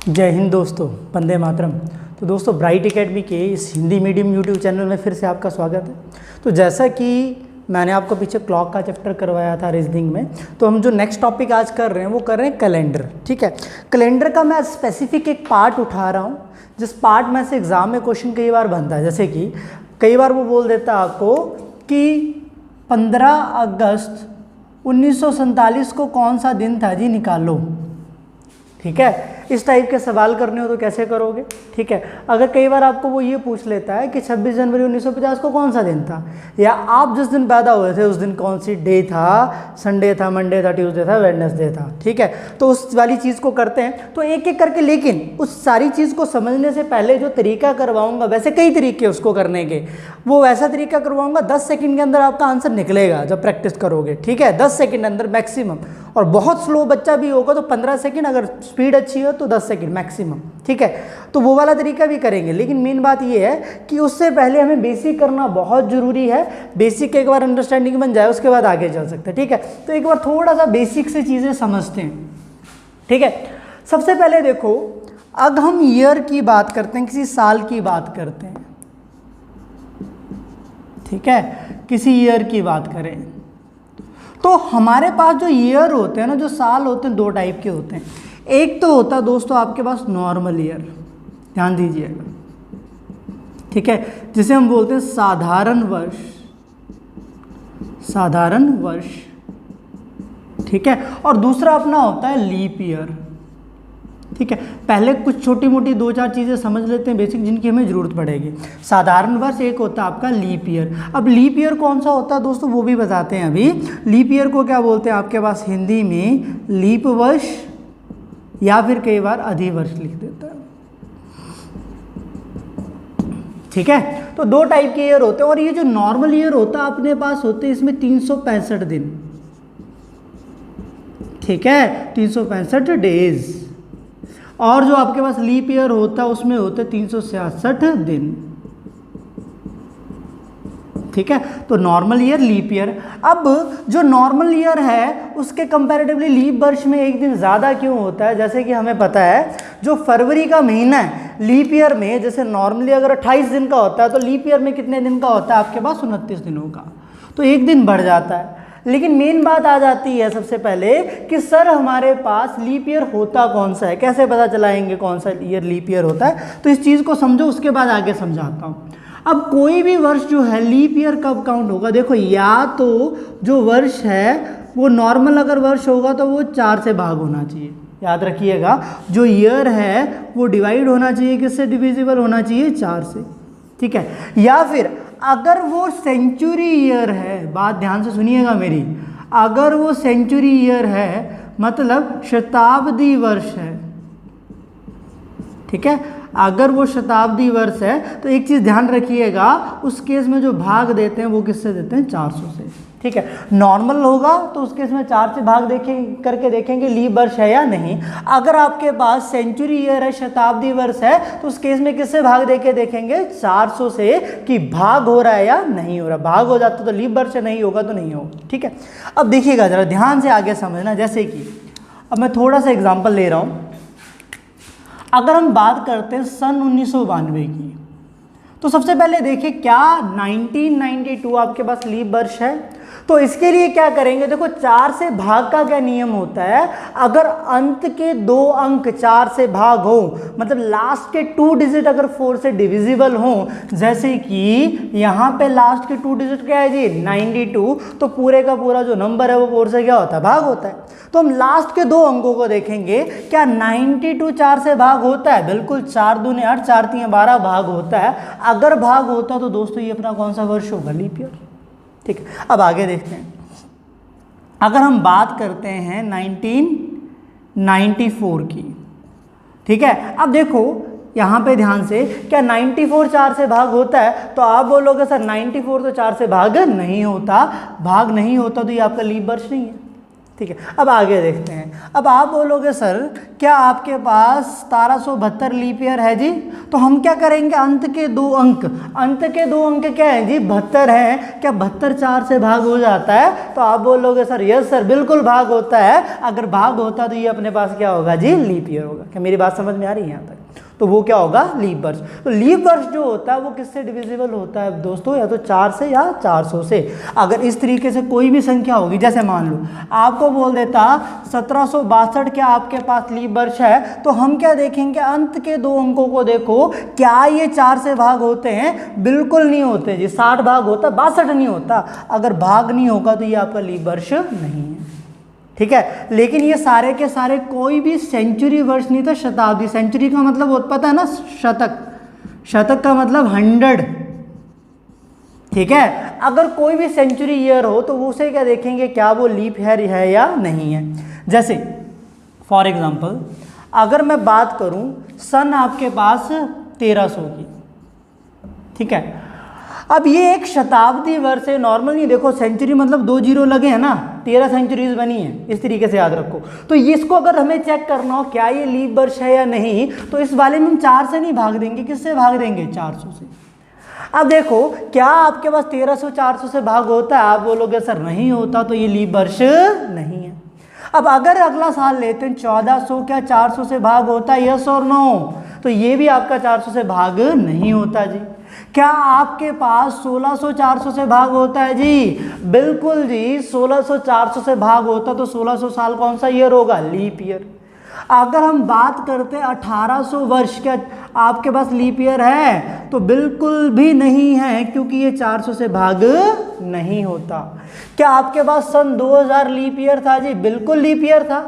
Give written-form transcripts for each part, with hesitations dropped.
जय हिंद दोस्तों, वंदे मातरम। तो दोस्तों, ब्राइट एकेडमी के इस हिंदी मीडियम यूट्यूब चैनल में फिर से आपका स्वागत है। तो जैसा कि मैंने आपको पीछे क्लॉक का चैप्टर करवाया था रीजनिंग में, तो हम जो नेक्स्ट टॉपिक आज कर रहे हैं वो कर रहे हैं कैलेंडर। ठीक है, कैलेंडर का मैं स्पेसिफिक एक पार्ट उठा रहा हूँ जिस पार्ट में से एग्ज़ाम में क्वेश्चन कई बार बनता है। जैसे कि कई बार वो बोल देता है आपको कि 15 अगस्त 1947 को कौन सा दिन था जी, निकालो। ठीक है, इस टाइप के सवाल करने हो तो कैसे करोगे। ठीक है, अगर कई बार आपको वो ये पूछ लेता है कि 26 जनवरी 1950 को कौन सा दिन था, या आप जिस दिन पैदा हुए थे उस दिन कौन सी डे था, संडे था, मंडे था, ट्यूसडे था, वेडनेसडे था। ठीक है, तो उस वाली चीज़ को करते हैं तो एक एक करके। लेकिन उस सारी चीज़ को समझने से पहले जो तरीका करवाऊंगा, वैसे कई तरीके उसको करने के, वो वैसा तरीका करवाऊंगा 10 सेकंड के अंदर आपका आंसर निकलेगा जब प्रैक्टिस करोगे। ठीक है, 10 सेकंड अंदर मैक्सिमम। और बहुत स्लो बच्चा भी होगा तो 15 सेकंड, अगर स्पीड अच्छी हो तो 10 सेकंड मैक्सिमम। ठीक है, तो वो वाला तरीका भी करेंगे। लेकिन मेन बात ये है कि उससे पहले हमें बेसिक करना बहुत ज़रूरी है। बेसिक एक बार अंडरस्टैंडिंग बन जाए उसके बाद आगे चल सकते हैं। ठीक है, तो एक बार थोड़ा सा बेसिक से चीज़ें समझते हैं। ठीक है, सबसे पहले देखो, अब हम ईयर की बात करते हैं, किसी साल की बात करते हैं। ठीक है, किसी ईयर की बात करें तो हमारे पास जो ईयर होते हैं ना, जो साल होते हैं, दो टाइप के होते हैं। एक तो होता है दोस्तों आपके पास नॉर्मल ईयर, ध्यान दीजिएगा। ठीक है, जिसे हम बोलते हैं साधारण वर्ष, साधारण वर्ष। ठीक है, और दूसरा अपना होता है लीप ईयर। ठीक है, पहले कुछ छोटी मोटी दो चार चीज़ें समझ लेते हैं बेसिक, जिनकी हमें ज़रूरत पड़ेगी। साधारण वर्ष एक होता है आपका लीप ईयर। अब लीप ईयर कौन सा होता है दोस्तों, वो भी बताते हैं अभी। लीप ईयर को क्या बोलते हैं आपके पास हिंदी में, लीप वर्ष, या फिर कई बार अधिवर्ष लिख देता है। ठीक है, तो दो टाइप के ईयर होते हैं। और ये जो नॉर्मल ईयर होता है अपने पास होते हैं, इसमें 365 दिन। ठीक है, 365 डेज। और जो आपके पास लीप ईयर होता है उसमें होते 366 दिन। ठीक है, तो नॉर्मल ईयर, लीप ईयर। अब जो नॉर्मल ईयर है उसके कंपैरेटिवली लीप वर्ष में एक दिन ज़्यादा क्यों होता है? जैसे कि हमें पता है जो फरवरी का महीना है लीप ईयर में, जैसे नॉर्मली अगर 28 दिन का होता है तो लीप ईयर में कितने दिन का होता है आपके पास? 29 दिनों का। तो एक दिन बढ़ जाता है। लेकिन मेन बात आ जाती है सबसे पहले कि सर हमारे पास लीप ईयर होता कौन सा है, कैसे पता चलाएंगे कौन सा ईयर लीप ईयर होता है? तो इस चीज़ को समझो, उसके बाद आगे समझाता हूँ। अब कोई भी वर्ष जो है लीप ईयर कब काउंट होगा? देखो, या तो जो वर्ष है वो नॉर्मल अगर वर्ष होगा तो वो 4 से भाग होना चाहिए। याद रखिएगा, जो ईयर है वो डिवाइड होना चाहिए, किससे डिविजिबल होना चाहिए? 4 से। ठीक है, या फिर अगर वो सेंचुरी ईयर है, बात ध्यान से सुनिएगा मेरी, अगर वो सेंचुरी ईयर है मतलब शताब्दी वर्ष है। ठीक है, अगर वो शताब्दी वर्ष है तो एक चीज़ ध्यान रखिएगा, उस केस में जो भाग देते हैं वो किससे देते हैं? 400 से। ठीक है, नॉर्मल होगा तो उस केस में 4 से भाग करके देखेंगे लीप वर्ष है या नहीं। अगर आपके पास सेंचुरी ईयर है, शताब्दी वर्ष है, तो उस केस में किससे भाग देके देखेंगे? 400 से, कि भाग हो रहा है या नहीं हो रहा। भाग हो जाता तो लीप वर्ष, नहीं होगा तो नहीं होगा। ठीक है, अब देखिएगा जरा ध्यान से आगे समझना। जैसे कि अब मैं थोड़ा सा एग्जाम्पल ले रहा हूँ। अगर हम बात करते हैं सन 1992 की, तो सबसे पहले देखिए क्या 1992 आपके पास लीप वर्ष है? तो इसके लिए क्या करेंगे, देखो 4 से भाग का क्या नियम होता है? अगर अंत के 2 अंक 4 से भाग हो, मतलब लास्ट के 2 डिजिट अगर 4 से डिविजिबल हो, जैसे कि यहाँ पे लास्ट के 2 डिजिट क्या है जी? 92, तो पूरे का पूरा जो नंबर है वो 4 से क्या होता है? भाग होता है। तो हम लास्ट के 2 अंकों को देखेंगे, क्या 92 4 से भाग होता है? बिल्कुल, 4 दूनी 8, 4 3 12 भाग होता है। अगर भाग होता तो दोस्तों ये अपना कौन सा वर्ष होगा? Leap year. ठीक है, अब आगे देखते हैं। अगर हम बात करते हैं 1994 की, ठीक है, अब देखो यहाँ पे ध्यान से, क्या 94 4 से भाग होता है? तो आप बोलोगे सर 94 तो 4 से भाग नहीं होता। भाग नहीं होता तो ये आपका लीप वर्ष नहीं है। ठीक है, अब आगे देखते हैं। अब आप बोलोगे सर क्या आपके पास 1772 लीप ईयर है जी, तो हम क्या करेंगे, अंत के दो अंक क्या है जी, 72 है। क्या 72 4 से भाग हो जाता है? तो आप बोलोगे सर यस सर बिल्कुल भाग होता है। अगर भाग होता तो ये अपने पास क्या होगा जी, लीप ईयर होगा। क्या मेरी बात समझ में आ रही है यहाँ तक? तो वो क्या होगा, लीप वर्ष। तो लीप वर्ष जो होता है वो किससे डिविजिबल होता है दोस्तों, या तो 4 से या 400 से। अगर इस तरीके से कोई भी संख्या होगी, जैसे मान लो आपको बोल देता 1762 क्या आपके पास लीप वर्ष है, तो हम क्या देखेंगे, अंत के दो अंकों को देखो, क्या ये 4 से भाग होते हैं? बिल्कुल नहीं होते जी। 60 भाग होता, 62 नहीं होता। अगर भाग नहीं होगा तो ये आपका लीप वर्ष नहीं है, ठीक है। लेकिन ये सारे के सारे कोई भी सेंचुरी वर्ष नहीं था, शताब्दी। सेंचुरी का मतलब पता है ना, शतक। शतक का मतलब 100, ठीक है। अगर कोई भी सेंचुरी ईयर हो तो उसे क्या देखेंगे, क्या वो लीप ईयर है या नहीं है। जैसे फॉर एग्जांपल अगर मैं बात करूं सन आपके पास 1300 की, ठीक है। अब ये एक शताब्दी वर्ष है, नॉर्मल नहीं। देखो सेंचुरी मतलब 2 जीरो लगे हैं ना, 13 सेंचुरीज बनी है, इस तरीके से याद रखो। तो इसको अगर हमें चेक करना हो क्या ये लीप वर्ष है या नहीं, तो इस वाले में हम 4 से नहीं भाग देंगे, किससे भाग देंगे, 400 से। अब देखो क्या आपके पास 1300 400 से भाग होता है? आप बोलोगे सर नहीं होता, तो ये लीप वर्ष नहीं है। अब अगर अगला साल लेते हैं 1400, क्या 400 से भाग होता है, यस और नो? तो ये भी आपका 400 से भाग नहीं होता जी। क्या आपके पास 1600 400 से भाग होता है जी? बिल्कुल जी, 1600 400 से भाग होता, तो 1600 साल कौन सा ईयर होगा, लीप ईयर। अगर हम बात करते हैं 1800 वर्ष, क्या आपके पास लीप ईयर है? तो बिल्कुल भी नहीं है, क्योंकि ये 400 से भाग नहीं होता। क्या आपके पास सन 2000 लीप ईयर था जी? बिल्कुल लीप ईयर था,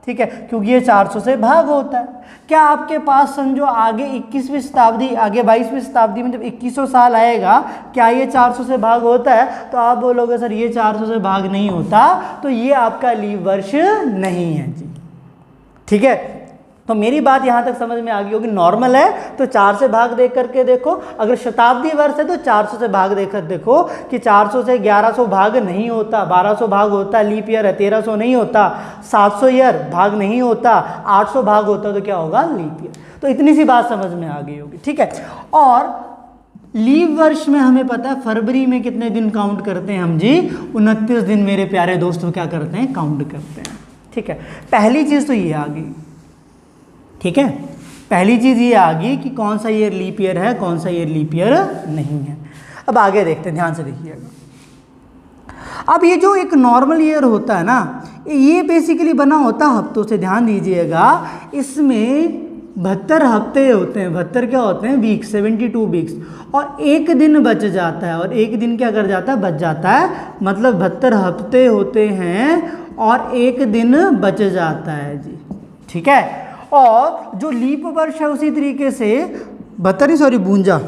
ठीक है, क्योंकि ये 400 से भाग होता है। क्या आपके पास सन जो आगे 21वीं शताब्दी, आगे 22वीं शताब्दी में जब 2100 साल आएगा, क्या ये 400 से भाग होता है? तो आप बोलोगे सर ये 400 से भाग नहीं होता, तो ये आपका लीप वर्ष नहीं है जी, ठीक है। तो मेरी बात यहाँ तक समझ में आ गई होगी। नॉर्मल है तो 4 से भाग देख करके देखो, अगर शताब्दी वर्ष है तो 400 से भाग देकर देखो कि 400 से 1100 भाग नहीं होता, 1200 भाग होता, लीप ईयर है, 1300 नहीं होता, 700 ईयर भाग नहीं होता, 800 भाग होता, तो क्या होगा, लीप ईयर। तो इतनी सी बात समझ में आ गई होगी, ठीक है। और लीप वर्ष में हमें पता है फरवरी में कितने दिन काउंट करते हैं हम जी, 29 दिन मेरे प्यारे दोस्तों क्या करते हैं, काउंट करते हैं, ठीक है। पहली चीज़ तो ये आ गई, ठीक है। पहली चीज़ ये आ गई कि कौन सा ईयर लीप ईयर है, कौन सा ईयर लीप ईयर नहीं है। अब आगे देखते हैं, ध्यान से देखिएगा। अब ये जो एक नॉर्मल ईयर होता है ना, ये बेसिकली बना होता है हफ्तों से। ध्यान दीजिएगा, इसमें 72 हफ्ते होते हैं। 72 क्या होते हैं, वीक्स, 72 वीक्स। और एक दिन बच जाता है, और एक दिन क्या कर जाता है, बच जाता है। मतलब 72 हफ्ते होते हैं और एक दिन बच जाता है जी, ठीक है। और जो लीप वर्ष है उसी तरीके से 52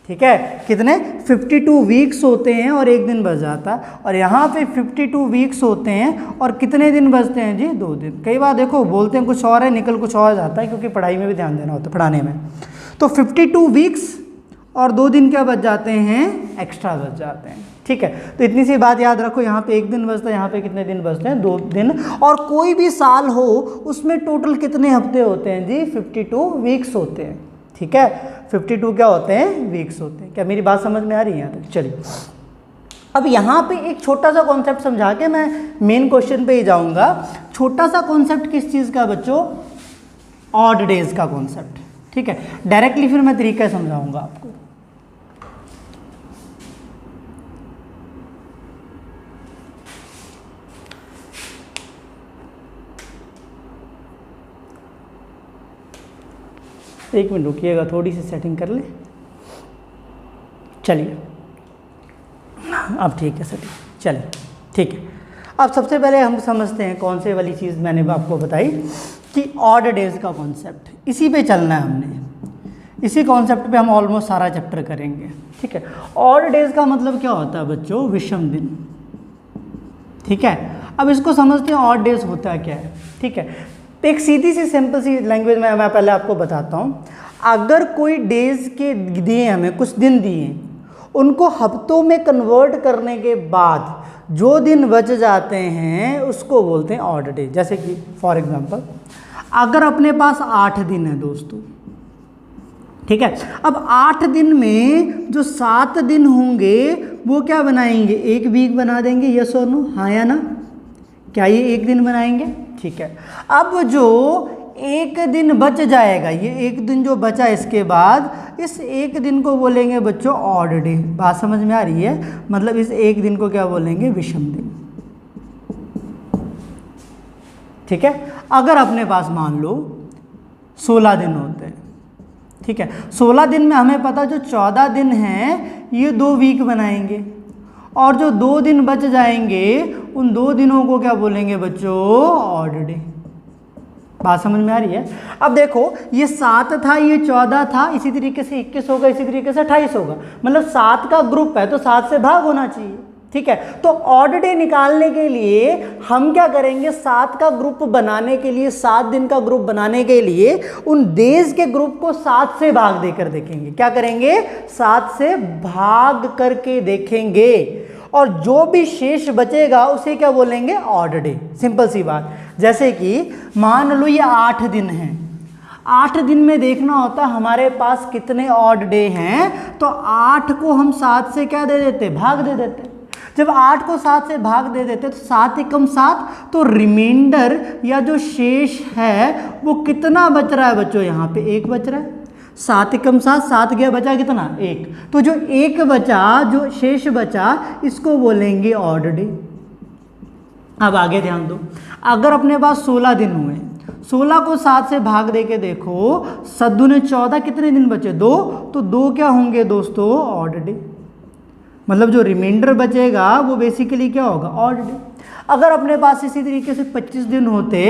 ठीक है, कितने 52 वीक्स होते हैं और एक दिन बच जाता है। और यहाँ पे 52 वीक्स होते हैं और कितने दिन बचते हैं जी, 2 दिन। कई बार देखो बोलते हैं कुछ और है, निकल कुछ और जाता है, क्योंकि पढ़ाई में भी ध्यान देना होता है, पढ़ाने में। तो 52 वीक्स और 2 दिन क्या बच जाते हैं, एक्स्ट्रा बच जाते हैं, ठीक है। तो इतनी सी बात याद रखो, यहाँ पे एक दिन बचता है, यहाँ पे कितने दिन बचते हैं, 2 दिन। और कोई भी साल हो उसमें टोटल कितने हफ्ते होते हैं जी, 52 वीक्स होते हैं, ठीक है। 52 क्या होते हैं, वीक्स होते हैं। क्या मेरी बात समझ में आ रही है यहाँ तक? चलिए, अब यहाँ पे एक छोटा सा कॉन्सेप्ट समझा के मैं मेन क्वेश्चन पे ही जाऊँगा। छोटा सा कॉन्सेप्ट किस चीज़ का बच्चों, ऑड डेज का कॉन्सेप्ट, ठीक है। डायरेक्टली फिर मैं तरीका समझाऊँगा आपको। एक मिनट रुकिएगा, थोड़ी सी सेटिंग कर ले। चलिए, अब ठीक है सेटिंग, चलिए ठीक है। अब सबसे पहले हम समझते हैं कौन से वाली चीज़ मैंने आपको बताई कि ऑड डेज का कॉन्सेप्ट, इसी पे चलना है हमने। इसी कॉन्सेप्ट पे हम ऑलमोस्ट सारा चैप्टर करेंगे, ठीक है। ऑड डेज का मतलब क्या होता है बच्चों, विषम दिन, ठीक है। अब इसको समझते हैं ऑड डेज होता क्या है, ठीक है। तो एक सीधी सी सिंपल सी लैंग्वेज में मैं पहले आपको बताता हूँ। अगर कोई डेज के दिए, हमें कुछ दिन दिए, उनको हफ्तों में कन्वर्ट करने के बाद जो दिन बच जाते हैं उसको बोलते हैं ऑड डे। जैसे कि फॉर एग्जांपल अगर अपने पास 8 दिन है दोस्तों, ठीक है, अब 8 दिन में जो 7 दिन होंगे वो क्या बनाएंगे, एक वीक बना देंगे, यस और नो, हाँ या ना, क्या ये एक दिन बनाएंगे? ठीक है। अब जो एक दिन बच जाएगा, ये एक दिन जो बचा इसके बाद, इस एक दिन को बोलेंगे बच्चों ऑड डे। बात समझ में आ रही है? मतलब इस एक दिन को क्या बोलेंगे, विषम दिन। ठीक है। अगर अपने पास मान लो 16 दिन होते हैं, ठीक है, 16 दिन में हमें पता जो 14 दिन हैं ये 2 वीक बनाएंगे, और जो 2 दिन बच जाएंगे उन 2 दिनों को क्या बोलेंगे बच्चों, ऑड डे। बात समझ में आ रही है? अब देखो ये 7 था, ये 14 था, इसी तरीके से 21 होगा, इसी तरीके से 28 होगा, मतलब 7 का ग्रुप है तो 7 से भाग होना चाहिए। ठीक है, तो ऑड डे निकालने के लिए हम क्या करेंगे, 7 का ग्रुप बनाने के लिए, 7 दिन का ग्रुप बनाने के लिए उन डेज के ग्रुप को 7 से भाग देकर देखेंगे। क्या करेंगे, 7 से भाग करके देखेंगे, और जो भी शेष बचेगा उसे क्या बोलेंगे, ऑड डे। सिंपल सी बात। जैसे कि मान लो ये 8 दिन हैं, 8 दिन में देखना होता हमारे पास कितने ऑड डे हैं, तो 8 को हम 7 से क्या दे देते, भाग दे देते। जब 8 को 7 से भाग दे देते तो 7 एकम 7, तो रिमाइंडर या जो शेष है वो कितना बच रहा है बच्चों, यहाँ पे 1 बच रहा है। 7 एकम 7, 7 गया, बचा कितना, 1। तो जो 1 बचा, जो शेष बचा, इसको बोलेंगे ऑड डे। अब आगे ध्यान दो, अगर अपने पास 16 दिन हुए, 16 को 7 से भाग दे के देखो, 7 दूने 14, कितने दिन बचे, 2, तो 2 क्या होंगे दोस्तों, ऑड डे। मतलब जो रिमाइंडर बचेगा वो बेसिकली क्या होगा, ऑड डे। अगर अपने पास इसी तरीके से 25 दिन होते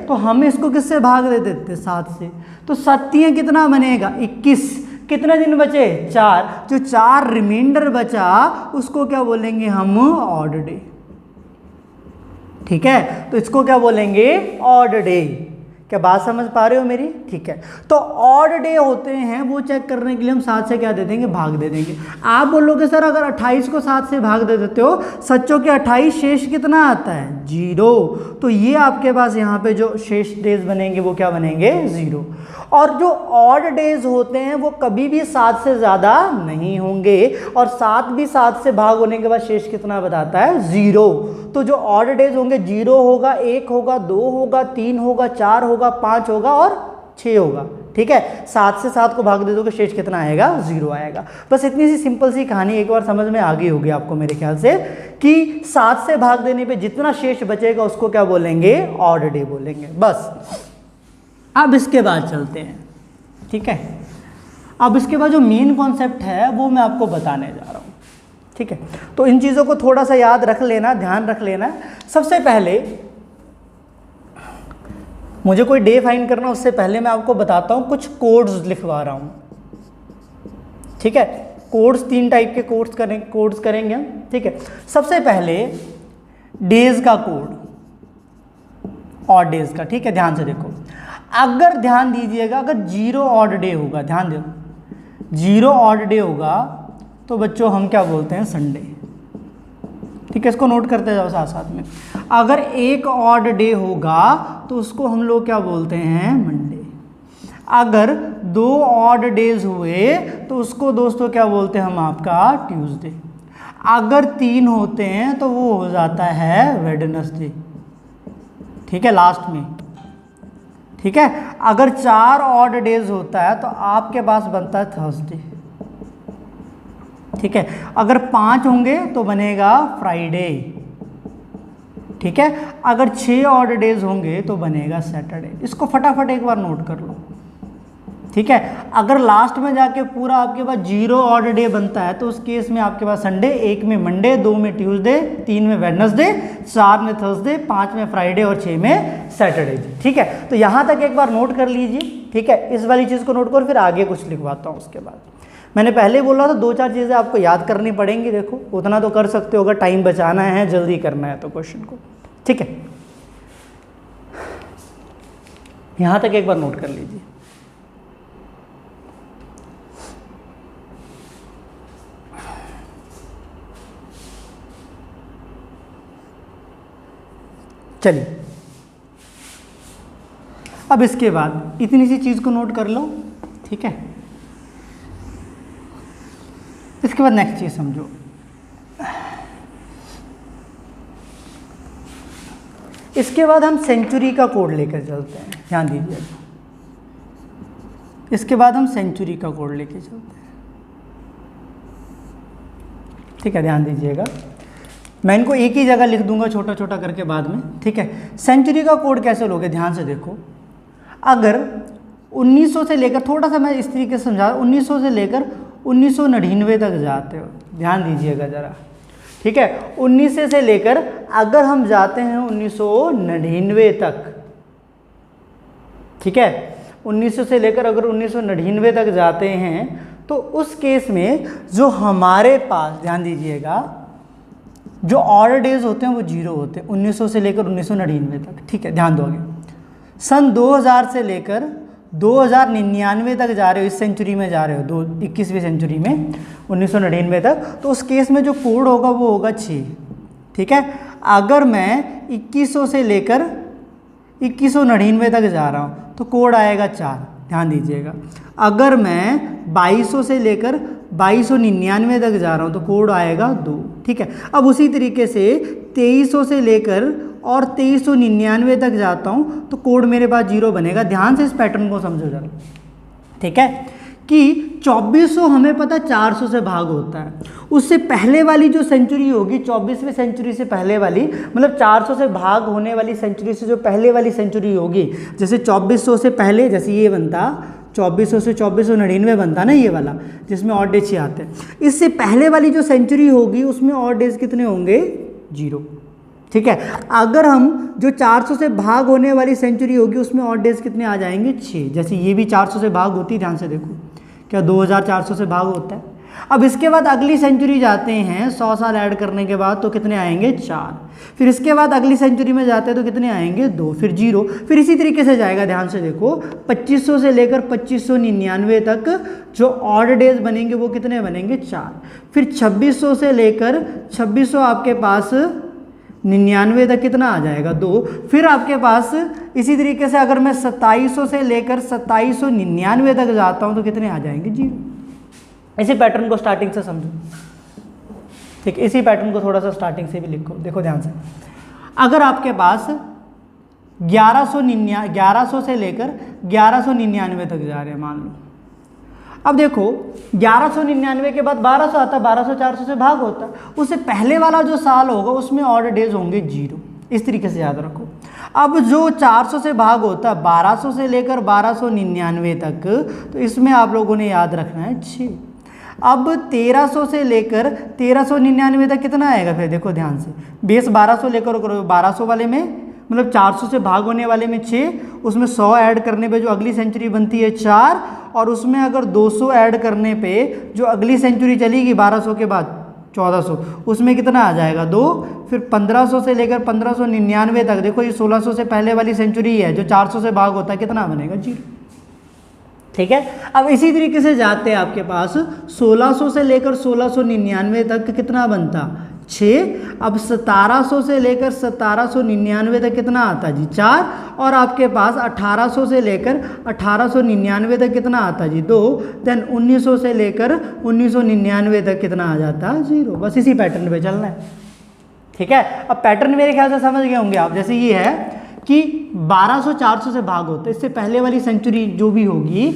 तो हम इसको किससे भाग दे देते, 7 से, तो 7 कितना बनेगा, 21। कितने दिन बचे, 4। जो 4 रिमाइंडर बचा उसको क्या बोलेंगे हम, ऑड डे। ठीक है, तो इसको क्या बोलेंगे, ऑड डे। क्या बात समझ पा रहे हो मेरी? ठीक है, तो ऑड डे होते हैं वो चेक करने के लिए हम 7 से क्या दे देंगे, भाग दे देंगे। आप बोलोगे सर अगर 28 को 7 से भाग दे देते हो, सच्चों के 28, शेष कितना आता है, 0। तो ये आपके पास यहाँ पे जो शेष डेज बनेंगे वो क्या बनेंगे, 0। और जो ऑड डेज होते हैं वो कभी भी 7 से ज़्यादा नहीं होंगे, और 7 भी 7 से भाग होने के बाद शेष कितना बताता है, 0। तो जो ऑड डेज होंगे 0 होगा, 1 होगा, 2 होगा, 3 होगा, 4 होगा, 5 होगा और 6 होगा। ठीक है, 7 से 7 को भाग दे दोगे, शेष कितना आएगा, 0 आएगा। बस इतनी सी सिंपल सी कहानी एक बार समझ में आ गई होगी आपको मेरे ख्याल से, कि 7 से भाग देने पे जितना शेष बचेगा उसको क्या बोलेंगे, ऑड डे बोलेंगे। बस अब इसके बाद चलते हैं। ठीक है, अब इसके बाद जो मेन कॉन्सेप्ट है वो मैं आपको बताने जा रहा हूँ। ठीक है, तो इन चीज़ों को थोड़ा सा याद रख लेना, ध्यान रख लेना। सबसे पहले मुझे कोई डे फाइंड करना उससे पहले मैं आपको बताता हूँ, कुछ कोड्स लिखवा रहा हूँ। ठीक है, कोड्स 3 टाइप के कोड्स करेंगे हम। ठीक है, सबसे पहले डेज का कोड, ऑड डेज का। ठीक है, ध्यान से देखो, अगर ध्यान दीजिएगा, अगर 0 ऑड डे होगा, ध्यान दो, 0 ऑड डे होगा तो बच्चों हम क्या बोलते हैं, संडे। ठीक है, इसको नोट करते जाओ साथ साथ में। अगर 1 ऑड डे होगा तो उसको हम लोग क्या बोलते हैं, मंडे। अगर 2 ऑड डेज हुए तो उसको दोस्तों क्या बोलते हैं हम, आपका ट्यूसडे। अगर 3 होते हैं तो वो हो जाता है वेडनेसडे। ठीक है, लास्ट में। ठीक है, अगर 4 ऑड डेज होता है तो आपके पास बनता है थर्सडे। ठीक है, अगर 5 होंगे तो बनेगा फ्राइडे। ठीक है, अगर 6 ऑड डेज होंगे तो बनेगा सैटरडे। इसको फटाफट एक बार नोट कर लो। ठीक है, अगर लास्ट में जाके पूरा आपके पास 0 ऑड डे बनता है तो उस केस में आपके पास संडे, 1 में मंडे, 2 में ट्यूसडे, 3 में वेडनेसडे, 4 में थर्सडे, 5 में फ्राइडे और 6 में सैटरडे। ठीक है, तो यहाँ तक एक बार नोट कर लीजिए। ठीक है, इस वाली चीज़ को नोट करो, फिर आगे कुछ लिखवाता हूँ उसके बाद। मैंने पहले बोला था 2-4 चीज़ें आपको याद करनी पड़ेंगी। देखो उतना तो कर सकते हो, अगर टाइम बचाना है, जल्दी करना है तो क्वेश्चन को। ठीक है, यहाँ तक एक बार नोट कर लीजिए। चलिए, अब इसके बाद इतनी सी चीज़ को नोट कर लो, ठीक है। इसके बाद नेक्स्ट चीज़ समझो। इसके बाद हम सेंचुरी का कोड लेकर चलते हैं, ध्यान दीजिए। इसके बाद हम सेंचुरी का कोड लेकर चलते हैं, ठीक है, ध्यान दीजिएगा। मैं इनको एक ही जगह लिख दूंगा छोटा छोटा करके बाद में, ठीक है। सेंचुरी का कोड कैसे लोगे, ध्यान से देखो। अगर 1900 से लेकर, थोड़ा सा मैं इस तरीके से समझा, 1900 से लेकर 1999 तक जाते हो, ध्यान दीजिएगा ज़रा, ठीक है। 1900 से लेकर अगर हम जाते हैं 1999 तक, ठीक है, 1900 से लेकर अगर 1999 तक जाते हैं तो उस केस में जो हमारे पास, ध्यान दीजिएगा, जो ऑड डेज होते हैं वो 0 होते हैं 1900 से लेकर 1999 तक, ठीक है, ध्यान दोगे। सन 2000 से लेकर 2099 तक जा रहे हो, इस सेंचुरी में जा रहे हो, 21वीं सेंचुरी में 1999 तक, तो उस केस में जो कोड होगा वो होगा 6, ठीक है। अगर मैं 2100 से लेकर 2199 तक जा रहा हूँ तो कोड आएगा 4, ध्यान दीजिएगा। अगर मैं 2200 से लेकर 2299 तक जा रहा हूँ तो कोड आएगा 2, ठीक है। अब उसी तरीके से 2300 से लेकर और 2399 तक जाता हूँ तो कोड मेरे पास 0 बनेगा। ध्यान से इस पैटर्न को समझो जरा, ठीक है, कि 2400 हमें पता 400 से भाग होता है। उससे पहले वाली जो सेंचुरी होगी, 24वीं सेंचुरी से पहले वाली, मतलब 400 से भाग होने वाली सेंचुरी से जो पहले वाली सेंचुरी होगी, जैसे 2400 से पहले, जैसे ये बनता 2400 से 2499 बनता ना, ये वाला जिसमें ऑड डेज 6 आते हैं, इससे पहले वाली जो सेंचुरी होगी उसमें ऑड डेज कितने होंगे, 0, ठीक है। अगर हम जो 400 से भाग होने वाली सेंचुरी होगी उसमें ऑड डेज कितने आ जाएंगे, 6। जैसे ये भी 400 से भाग होती है, ध्यान से देखो, क्या 2400 से भाग होता है। अब इसके बाद अगली सेंचुरी जाते हैं, 100 साल ऐड करने के बाद तो कितने आएंगे, 4। फिर इसके बाद अगली सेंचुरी में जाते हैं तो कितने आएंगे, 2, फिर 0, फिर इसी तरीके से जाएगा। ध्यान से देखो, 2500 से लेकर 2599 तक जो ऑड डेज बनेंगे वो कितने बनेंगे, 4। फिर 2600 से लेकर 2600 आपके पास 99 तक कितना आ जाएगा, 2। फिर आपके पास इसी तरीके से अगर मैं 2700 से लेकर 2799 तक जाता हूं तो कितने आ जाएंगे, 0। इसी पैटर्न को स्टार्टिंग से समझो, ठीक, इसी पैटर्न को थोड़ा सा स्टार्टिंग से भी लिखो। देखो ध्यान से, अगर आपके पास 1100 से लेकर 1199 तक जा रहे हैं मान लो, अब देखो 1199 के बाद 1200 आता है, 1200 400 से भाग होता है, उससे पहले वाला जो साल होगा उसमें ऑड डेज होंगे 0। इस तरीके से याद रखो। अब जो 400 से भाग होता है 1200 से लेकर 1299 तक, तो इसमें आप लोगों ने याद रखना है 6। अब 1300 से लेकर 1399 तक कितना आएगा, फिर देखो ध्यान से, बेस 1200 लेकर 1200 वाले में, मतलब 400 से भाग होने वाले में 6, उसमें 100 ऐड करने पे जो अगली सेंचुरी बनती है 4, और उसमें अगर 200 ऐड करने पे जो अगली सेंचुरी चलेगी 1200 के बाद 1400, उसमें कितना आ जाएगा, 2। फिर 1500 से लेकर 1599 तक, देखो ये 1600 से पहले वाली सेंचुरी है, जो 400 से भाग होता है कितना बनेगा, 0, ठीक है। अब इसी तरीके से जाते हैं आपके पास 1600 से लेकर 1699 तक कितना बनता, 6। अब 1700 से लेकर 1799 तक कितना आता जी, 4। और आपके पास 1800 से लेकर 1899 तक कितना आता जी, 2। देन 1900 से लेकर 1999 तक कितना आ जाता, 0। बस इसी पैटर्न पे चलना है, ठीक है। अब पैटर्न मेरे ख्याल से समझ गए होंगे आप। जैसे ये है कि 1200 400 से भाग होता है, इससे पहले वाली सेंचुरी जो भी होगी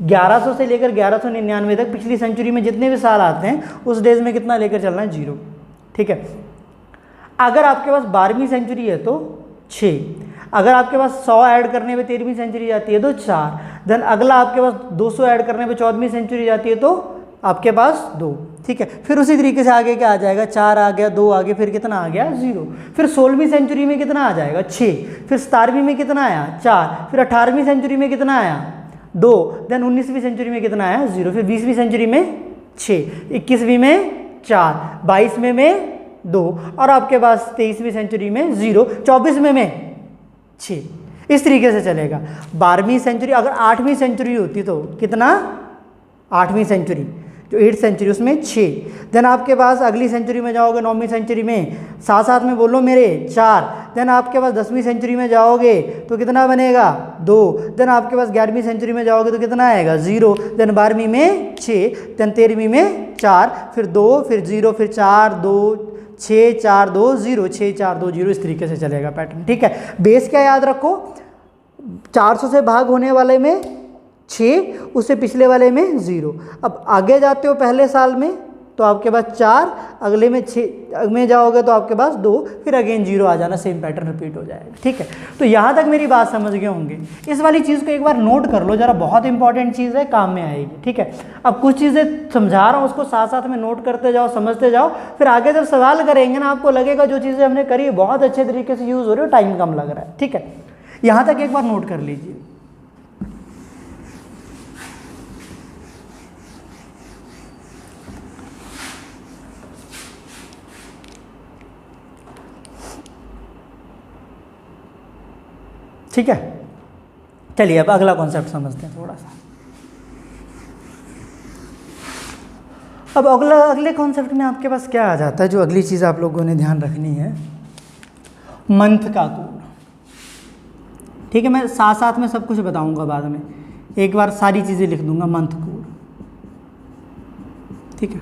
1100 से लेकर 1199 तक, पिछली सेंचुरी में जितने भी साल आते हैं उस डेज में कितना लेकर चलना है, 0, ठीक है। अगर आपके पास 12वीं सेंचुरी है तो 6, अगर आपके पास 100 ऐड करने पे 13वीं सेंचुरी जाती है तो 4, देन अगला आपके पास 200 ऐड करने पे 14वीं सेंचुरी जाती है तो आपके पास 2, ठीक है। फिर उसी तरीके से आगे क्या आ जाएगा, 4 आ गया, 2 आगे, फिर कितना आ गया, 0। फिर 16वीं सेंचुरी में कितना आ जाएगा, 6। फिर 17वीं में कितना आया, 4। फिर 18वीं सेंचुरी में कितना आया, 2। देन 19वीं सेंचुरी में कितना आया, 0। फिर 20वीं सेंचुरी में 6, 21वीं में 4, 22वें में 2, और आपके पास 23वीं सेंचुरी में 0, 24वें में 6। इस तरीके से चलेगा। 12वीं सेंचुरी, अगर 8वीं सेंचुरी होती तो कितना, 8वीं सेंचुरी जो 8th सेंचुरी उसमें 6। देन आपके पास अगली सेंचुरी में जाओगे 9वीं सेंचुरी में, साथ साथ में बोलो मेरे 4। देन आपके पास 10वीं सेंचुरी में जाओगे तो कितना बनेगा 2। देन आपके पास 11वीं सेंचुरी में जाओगे तो कितना आएगा 0। देन 12वीं में 6, देन 13वीं में 4, फिर 2, फिर 0, फिर 4 2 6 4 2 0 6 4 2 0, इस तरीके से चलेगा पैटर्न। ठीक है, बेस क्या याद रखो, 400 से भाग होने वाले में 6, उससे पिछले वाले में 0। अब आगे जाते हो पहले साल में तो आपके पास 4, अगले में 6 में जाओगे तो आपके पास 2, फिर अगेन 0 आ जाना, सेम पैटर्न रिपीट हो जाएगा। ठीक है, तो यहाँ तक मेरी बात समझ गए होंगे। इस वाली चीज़ को एक बार नोट कर लो जरा, बहुत इंपॉर्टेंट चीज़ है, काम में आएगी। ठीक है, अब कुछ चीज़ें समझा रहा हूँ उसको साथ साथ में नोट करते जाओ, समझते जाओ, फिर आगे जब सवाल करेंगे ना आपको लगेगा जो चीज़ें हमने करी बहुत अच्छे तरीके से यूज़ हो रही है, टाइम कम लग रहा है। ठीक है, यहाँ तक एक बार नोट कर लीजिए। ठीक है, चलिए अब अगला कॉन्सेप्ट समझते हैं थोड़ा सा। अब अगले कॉन्सेप्ट में आपके पास क्या आ जाता है, जो अगली चीज़ आप लोगों ने ध्यान रखनी है, मंथ का कोड। ठीक है, मैं साथ साथ में सब कुछ बताऊंगा बाद में, एक बार सारी चीज़ें लिख दूंगा मंथ कोड। ठीक है,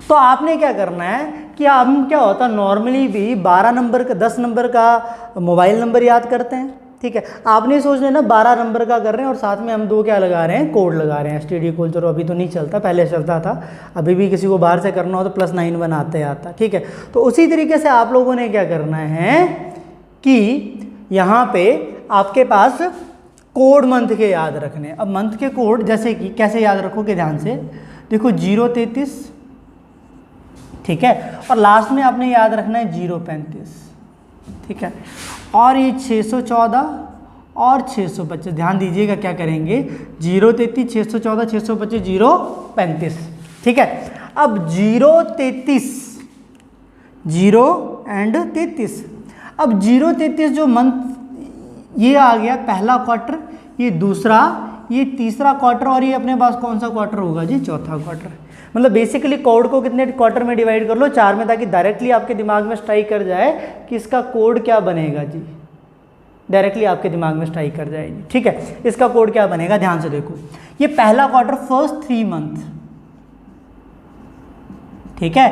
तो आपने क्या करना है कि हम क्या होता है नॉर्मली भी 12 नंबर का 10 नंबर का मोबाइल नंबर याद करते हैं। ठीक है, आपने सोच लेना 12 नंबर का कर रहे हैं और साथ में हम 2 क्या लगा रहे हैं, कोड लगा रहे हैं। STD कोड चलो अभी तो नहीं चलता, पहले चलता था, अभी भी किसी को बाहर से करना हो तो +9 बनाते आता। ठीक है, तो उसी तरीके से आप लोगों ने क्या करना है कि यहाँ पे आपके पास कोड मंथ के याद रखने। अब मंथ के कोड जैसे कि कैसे याद रखोगे, ध्यान से देखो 033, ठीक है, और लास्ट में आपने याद रखना है 035। ठीक है, और ये 614 और 625, ध्यान दीजिएगा क्या करेंगे, 033 614 625 035। ठीक है, अब 033 0 एंड 33, अब 033 जो मंथ ये आ गया पहला क्वार्टर, ये दूसरा, ये तीसरा क्वार्टर, और ये अपने पास कौन सा क्वार्टर होगा जी, चौथा क्वार्टर। मतलब बेसिकली कोड को कितने क्वार्टर में डिवाइड कर लो, 4 में, ताकि डायरेक्टली आपके दिमाग में स्ट्राइक कर जाए कि इसका कोड क्या बनेगा जी, डायरेक्टली आपके दिमाग में स्ट्राइक कर जाएगी। ठीक है, इसका कोड क्या बनेगा, ध्यान से देखो, ये पहला क्वार्टर फर्स्ट 3 मंथ, ठीक है,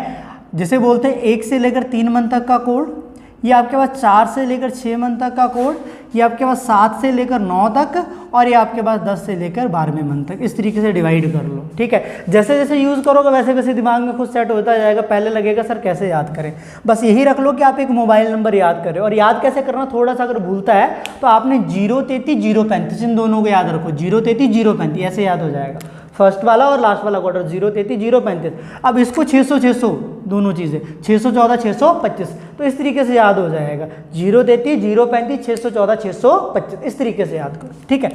जिसे बोलते हैं 1 से लेकर 3 मंथ तक का कोड, ये आपके पास 4 से लेकर 6 मंथ तक का कोड, ये आपके पास 7 से लेकर 9 तक, और ये आपके पास 10 से लेकर 12वें मंथ तक। इस तरीके से डिवाइड कर लो। ठीक है, जैसे जैसे यूज़ करोगे वैसे वैसे दिमाग में खुद सेट होता जाएगा। पहले लगेगा सर कैसे याद करें, बस यही रख लो कि आप एक मोबाइल नंबर याद करें, और याद कैसे करना, थोड़ा सा अगर भूलता है तो आपने 033 035 इन दोनों को याद रखो, 033 035 ऐसे याद हो जाएगा, फर्स्ट वाला और लास्ट वाला क्वार्टर 033 035। अब इसको 600 600 दोनों चीज़ें 614 625, तो इस तरीके से याद हो जाएगा, 033 035 614 625, इस तरीके से याद करो। ठीक है,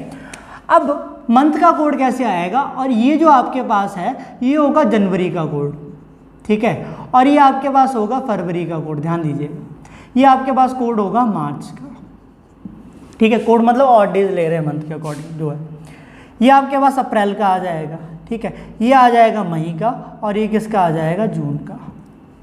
अब मंथ का कोड कैसे आएगा, और ये जो आपके पास है ये होगा जनवरी का कोड। ठीक है, और ये आपके पास होगा फरवरी का कोड, ध्यान दीजिए, ये आपके पास कोड होगा मार्च का। ठीक है, कोड मतलब ऑड डेज ले रहे हैं मंथ के अकॉर्डिंग जो है, ये आपके पास अप्रैल का आ जाएगा। ठीक है, ये आ जाएगा मई का, और ये किसका आ जाएगा, जून का।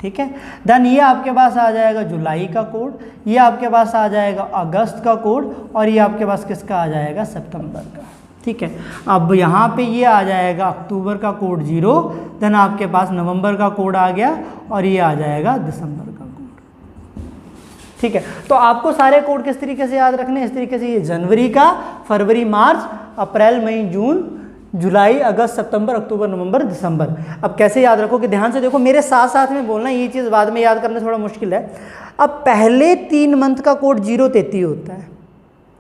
ठीक है, देन ये आपके पास आ जाएगा जुलाई का कोड, ये आपके पास आ जाएगा अगस्त का कोड, और ये आपके पास किसका आ जाएगा, सितंबर का। ठीक है, अब यहाँ पे ये आ जाएगा अक्टूबर का कोड 0, देन आपके पास नवंबर का कोड आ गया, और ये आ जाएगा दिसंबर का कोड। ठीक है, तो आपको सारे कोड किस तरीके से याद रखने, इस तरीके से, ये जनवरी का, फरवरी मार्च अप्रैल मई जून जुलाई अगस्त सितंबर अक्टूबर नवंबर दिसंबर। अब कैसे याद रखोगे, ध्यान से देखो, मेरे साथ साथ में बोलना, ये चीज़ बाद में याद करना थोड़ा मुश्किल है। अब पहले 3 मंथ का कोड 033 होता है।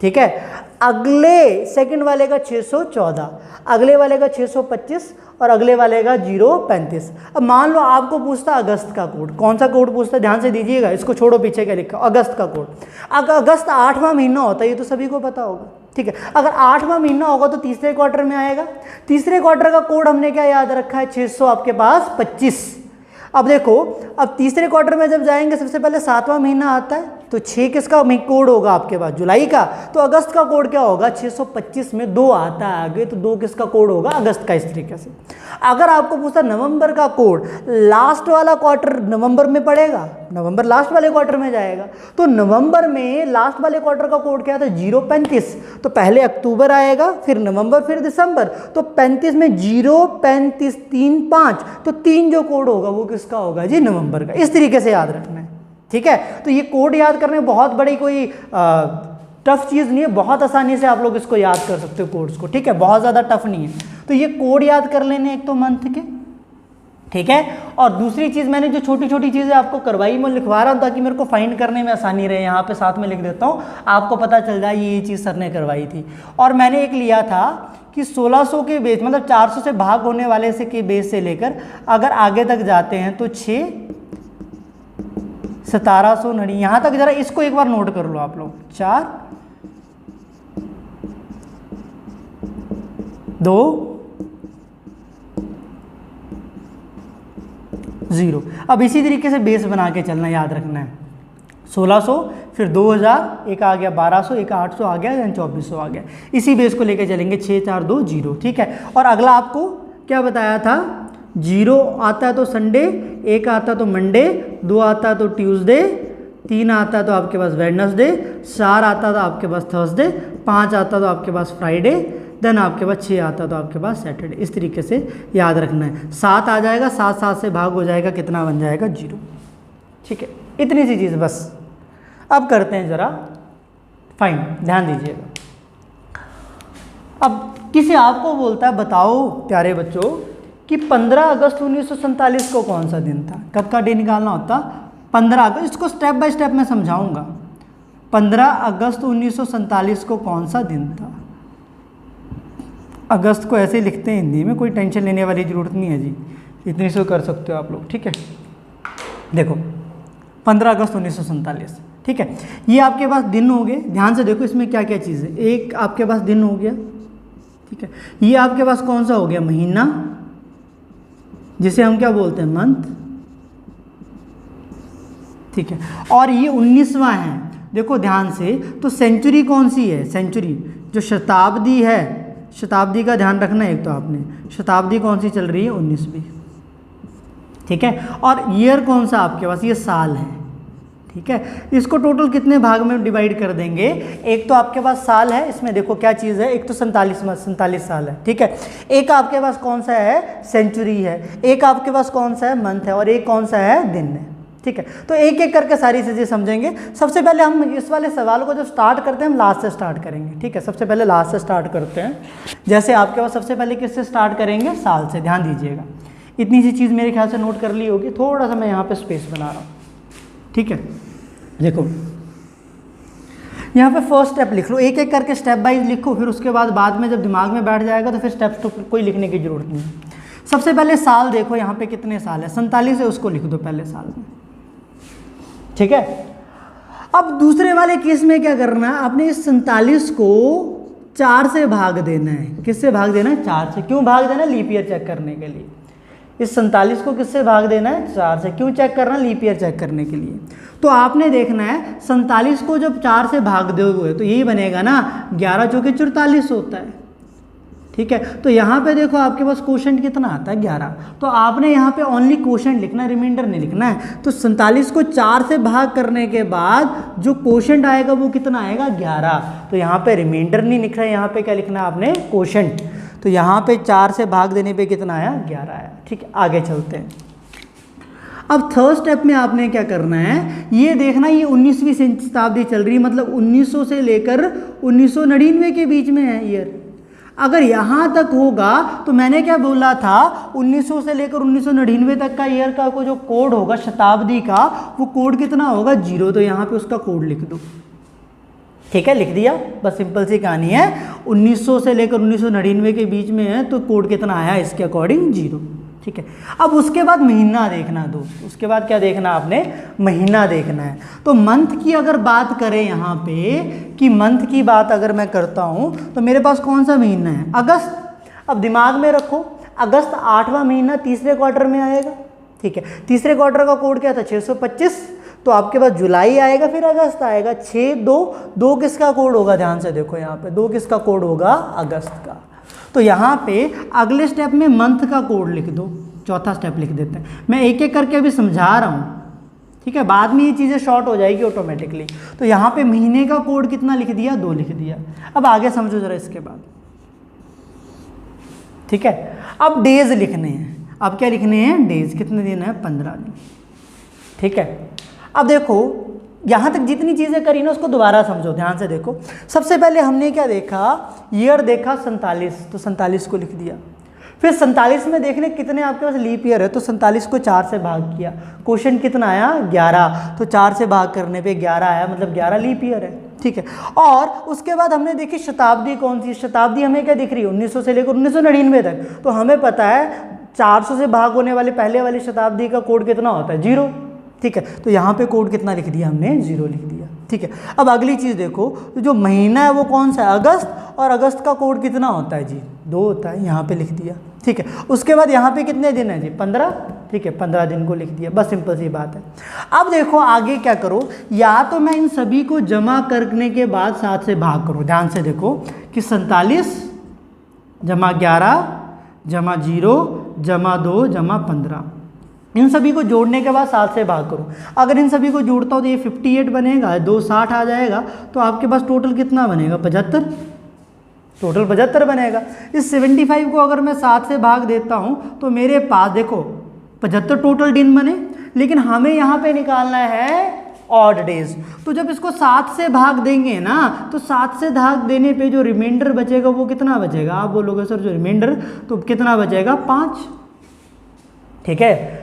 ठीक है, अगले सेकंड वाले का 614, अगले वाले का 625, और अगले वाले का 035। अब मान लो आपको पूछता अगस्त का कोड, कौन सा कोड पूछता है, ध्यान से दीजिएगा, इसको छोड़ो पीछे क्या लिखा, अगस्त का कोड। अगर अगस्त 8वां महीना होता है, ये तो सभी को पता होगा। ठीक है, अगर 8वां महीना होगा तो तीसरे क्वार्टर में आएगा। तीसरे क्वार्टर का कोड हमने क्या याद रखा है, 600 आपके पास 25। अब देखो, अब तीसरे क्वार्टर में जब जाएंगे सबसे पहले 7वां महीना आता है, तो 6 किसका कोड होगा आपके पास, जुलाई का। तो अगस्त का कोड क्या होगा, 625 में 2 आता है आगे, तो 2 किसका कोड होगा, अगस्त का। इस तरीके से अगर आपको पूछा नवंबर का कोड, लास्ट वाला क्वार्टर नवंबर में पड़ेगा, नवंबर लास्ट वाले क्वार्टर में जाएगा, तो नवंबर में लास्ट वाले क्वार्टर का कोड क्या था, 035। तो पहले अक्टूबर आएगा, फिर नवंबर, फिर दिसंबर, तो 35 में 0 35 3 5, तो 3 जो कोड होगा वो किसका होगा जी, नवंबर का। इस तरीके से याद रखना है, ठीक है। तो ये कोड याद करने में बहुत बड़ी कोई टफ चीज़ नहीं है, बहुत आसानी से आप लोग इसको याद कर सकते हो कोड्स को, ठीक है, बहुत ज़्यादा टफ नहीं है। तो ये कोड याद कर लेने एक तो मंथ के, ठीक है। और दूसरी चीज़, मैंने जो छोटी छोटी चीज़ें आपको करवाई मैं लिखवा रहा हूँ ताकि मेरे को फाइंड करने में आसानी रहे, यहाँ पे साथ में लिख देता हूँ, आपको पता चल जाए ये चीज़ सर ने करवाई थी। और मैंने एक लिया था कि 1600 के बेस, मतलब 400 से भाग होने वाले से के बेस से लेकर अगर आगे तक जाते हैं तो 6 1790, यहाँ तक। जरा इसको एक बार नोट कर लो आप लोग, 4 2 0। अब इसी तरीके से बेस बना के चलना, याद रखना है 1600, फिर 2000, एक आ गया 1200, एक 800 आ गया, यानी 2400 आ गया। इसी बेस को लेके चलेंगे, 6 4 2 0, ठीक है। और अगला आपको क्या बताया था, 0 आता है तो संडे, 1 आता तो मंडे, 2 आता तो ट्यूसडे, 3 आता तो आपके पास वेडनेसडे, 4 आता तो आपके पास थर्सडे, 5 आता तो आपके पास फ्राइडे, देन आपके पास 6 आता तो आपके पास सैटरडे। इस तरीके से याद रखना है। 7 आ जाएगा, 7 से भाग हो जाएगा, कितना बन जाएगा, 0, ठीक है। इतनी सी चीज़ बस। अब करते हैं ज़रा फाइन, ध्यान दीजिएगा। अब किसी आपको बोलता है, बताओ प्यारे बच्चों कि 15 अगस्त 1947 को कौन सा दिन था, कब का डे निकालना होता, 15 अगस्त। इसको स्टेप बाय स्टेप मैं समझाऊंगा। 15 अगस्त 1947 को कौन सा दिन था। अगस्त को ऐसे लिखते हैं हिंदी में, कोई टेंशन लेने वाली ज़रूरत नहीं है जी, इतनी सो कर सकते हो आप लोग, ठीक है। देखो 15 अगस्त 1947, ठीक है। ये आपके पास दिन हो गए, ध्यान से देखो इसमें क्या क्या चीज़ है। एक आपके पास दिन हो गया, ठीक है। ये आपके पास कौन सा हो गया, महीना, जिसे हम क्या बोलते हैं, मंथ, ठीक है। और ये 19वां है, देखो ध्यान से। तो सेंचुरी कौन सी है, सेंचुरी जो शताब्दी है, शताब्दी का ध्यान रखना है। एक तो आपने शताब्दी कौन सी चल रही है, 19वीं, ठीक है। और ईयर कौन सा आपके पास, ये साल है, ठीक है। इसको टोटल कितने भाग में डिवाइड कर देंगे, एक तो आपके पास साल है, इसमें देखो क्या चीज़ है, एक तो 47 साल है, ठीक है। एक आपके पास कौन सा है, सेंचुरी है, एक आपके पास कौन सा है, मंथ है, और एक कौन सा है, दिन है, ठीक है। तो एक एक करके सारी चीज़ें समझेंगे। सबसे पहले हम इस वाले सवाल को जब स्टार्ट करते हैं, हम लास्ट से स्टार्ट करेंगे, ठीक है। सबसे पहले लास्ट से स्टार्ट करते हैं। जैसे आपके पास सबसे पहले किससे स्टार्ट करेंगे, साल से। ध्यान दीजिएगा, इतनी सी चीज़ मेरे ख्याल से नोट कर ली होगी। थोड़ा सा मैं यहाँ पे स्पेस बना रहा हूँ, ठीक है। देखो यहाँ पे फर्स्ट स्टेप लिख लो, एक एक करके स्टेप वाइज लिखो, फिर उसके बाद में जब दिमाग में बैठ जाएगा तो फिर स्टेप्स तो कोई लिखने की जरूरत नहीं है। सबसे पहले साल देखो, यहाँ पे कितने साल है, 47 है, उसको लिख दो पहले साल में, ठीक है। अब दूसरे वाले केस में क्या करना है, आपने इस 47 को 4 से भाग देना है। किससे भाग देना है, 4 से। क्यों भाग देना है, लीप ईयर चेक करने के लिए। इस 47 को किससे भाग देना है, 4 से। क्यों चेक करना है, लीप ईयर चेक करने के लिए। तो आपने देखना है 47 को जब 4 से भाग दोगे तो यही बनेगा ना, 11 जो कि 44 होता है, ठीक है। तो यहाँ पे देखो आपके पास क्वोशंट कितना आता है, 11। तो आपने यहाँ पे ओनली क्वोशंट लिखना है, रिमाइंडर नहीं लिखना है। तो 47 को 4 से भाग करने के बाद जो क्वोशंट आएगा वो कितना आएगा, 11। तो यहाँ पे रिमाइंडर नहीं लिख रहा है, यहाँ पे क्या लिखना है आपने, क्वोशंट। तो यहाँ पे 4 से भाग देने पे कितना आया, 11 आया, ठीक है। आगे चलते हैं। अब थर्ड स्टेप में आपने क्या करना है, ये देखना, ये 19वीं शताब्दी चल रही है, मतलब 1900 से लेकर 1999 के बीच में है ईयर। अगर यहाँ तक होगा तो मैंने क्या बोला था, 1900 से लेकर 1999 तक का ईयर का जो कोड होगा शताब्दी का, वो कोड कितना होगा, 0। तो यहाँ पे उसका कोड लिख दो, ठीक है। लिख दिया, बस सिंपल सी कहानी है। 1900 से लेकर 1999 के बीच में है, तो कोड कितना आया, इसके अकॉर्डिंग 0, ठीक है। अब उसके बाद महीना देखना दोस्त, उसके बाद क्या देखना आपने, महीना देखना है। तो मंथ की अगर बात करें यहाँ पे, कि मंथ की बात अगर मैं करता हूँ तो मेरे पास कौन सा महीना है, अगस्त। अब दिमाग में रखो, अगस्त 8वां महीना तीसरे क्वार्टर में आएगा, ठीक है। तीसरे क्वार्टर का कोड क्या था, 625। तो आपके पास जुलाई आएगा, फिर अगस्त आएगा। 6 2 2 किसका कोड होगा, ध्यान से देखो यहाँ पे 2 किसका कोड होगा, अगस्त का। तो यहाँ पे अगले स्टेप में मंथ का कोड लिख दो, चौथा स्टेप लिख देते हैं। मैं एक एक करके अभी समझा रहा हूँ, ठीक है, बाद में ये चीज़ें शॉर्ट हो जाएगी ऑटोमेटिकली। तो यहाँ पे महीने का कोड कितना लिख दिया, 2 लिख दिया। अब आगे समझो जरा इसके बाद, ठीक है। अब डेज लिखने हैं, अब क्या लिखने हैं, डेज, कितने दिन है, 15 दिन, ठीक है। अब देखो यहाँ तक जितनी चीज़ें करी ना उसको दोबारा समझो, ध्यान से देखो। सबसे पहले हमने क्या देखा, ईयर देखा 47, तो 47 को लिख दिया। फिर 47 में देखने कितने आपके पास लीप ईयर है, तो 47 को 4 से भाग किया, क्वेश्चन कितना आया, 11, तो 4 से भाग करने पे 11 आया, मतलब 11 लीप ईयर है, ठीक है। और उसके बाद हमने देखी शताब्दी कौन सी, शताब्दी हमें क्या दिख रही है, 1900 से लेकर 1999 तक। तो हमें पता है 400 से भाग होने वाले पहले वाली शताब्दी का कोड कितना होता है, 0, ठीक है। तो यहाँ पे कोड कितना लिख दिया हमने, 0 लिख दिया, ठीक है। अब अगली चीज़ देखो, तो जो महीना है वो कौन सा है, अगस्त, और अगस्त का कोड कितना होता है जी, 2 होता है, यहाँ पे लिख दिया, ठीक है। उसके बाद यहाँ पे कितने दिन है जी, 15, ठीक है, 15 दिन को लिख दिया, बस सिंपल सी बात है। अब देखो आगे क्या करो, या तो मैं इन सभी को जमा करने के बाद 7 से भाग करूँ, ध्यान से देखो कि 47 जमा 11 जमा 0 जमा 2 जमा 15, इन सभी को जोड़ने के बाद 7 से भाग करूँ। अगर इन सभी को जोड़ता हूँ तो ये 58 बनेगा, 2 60 आ जाएगा, तो आपके पास टोटल कितना बनेगा, 75, टोटल 75 बनेगा। इस 75 को अगर मैं 7 से भाग देता हूँ तो मेरे पास देखो 75 टोटल दिन बने, लेकिन हमें यहाँ पे निकालना है ऑड डेज। तो जब इसको 7 से भाग देंगे ना, तो 7 से भाग देने पे जो रिमाइंडर बचेगा वो कितना बचेगा, आप बोलोगे सर जो रिमाइंडर, तो कितना बचेगा, 5, ठीक है।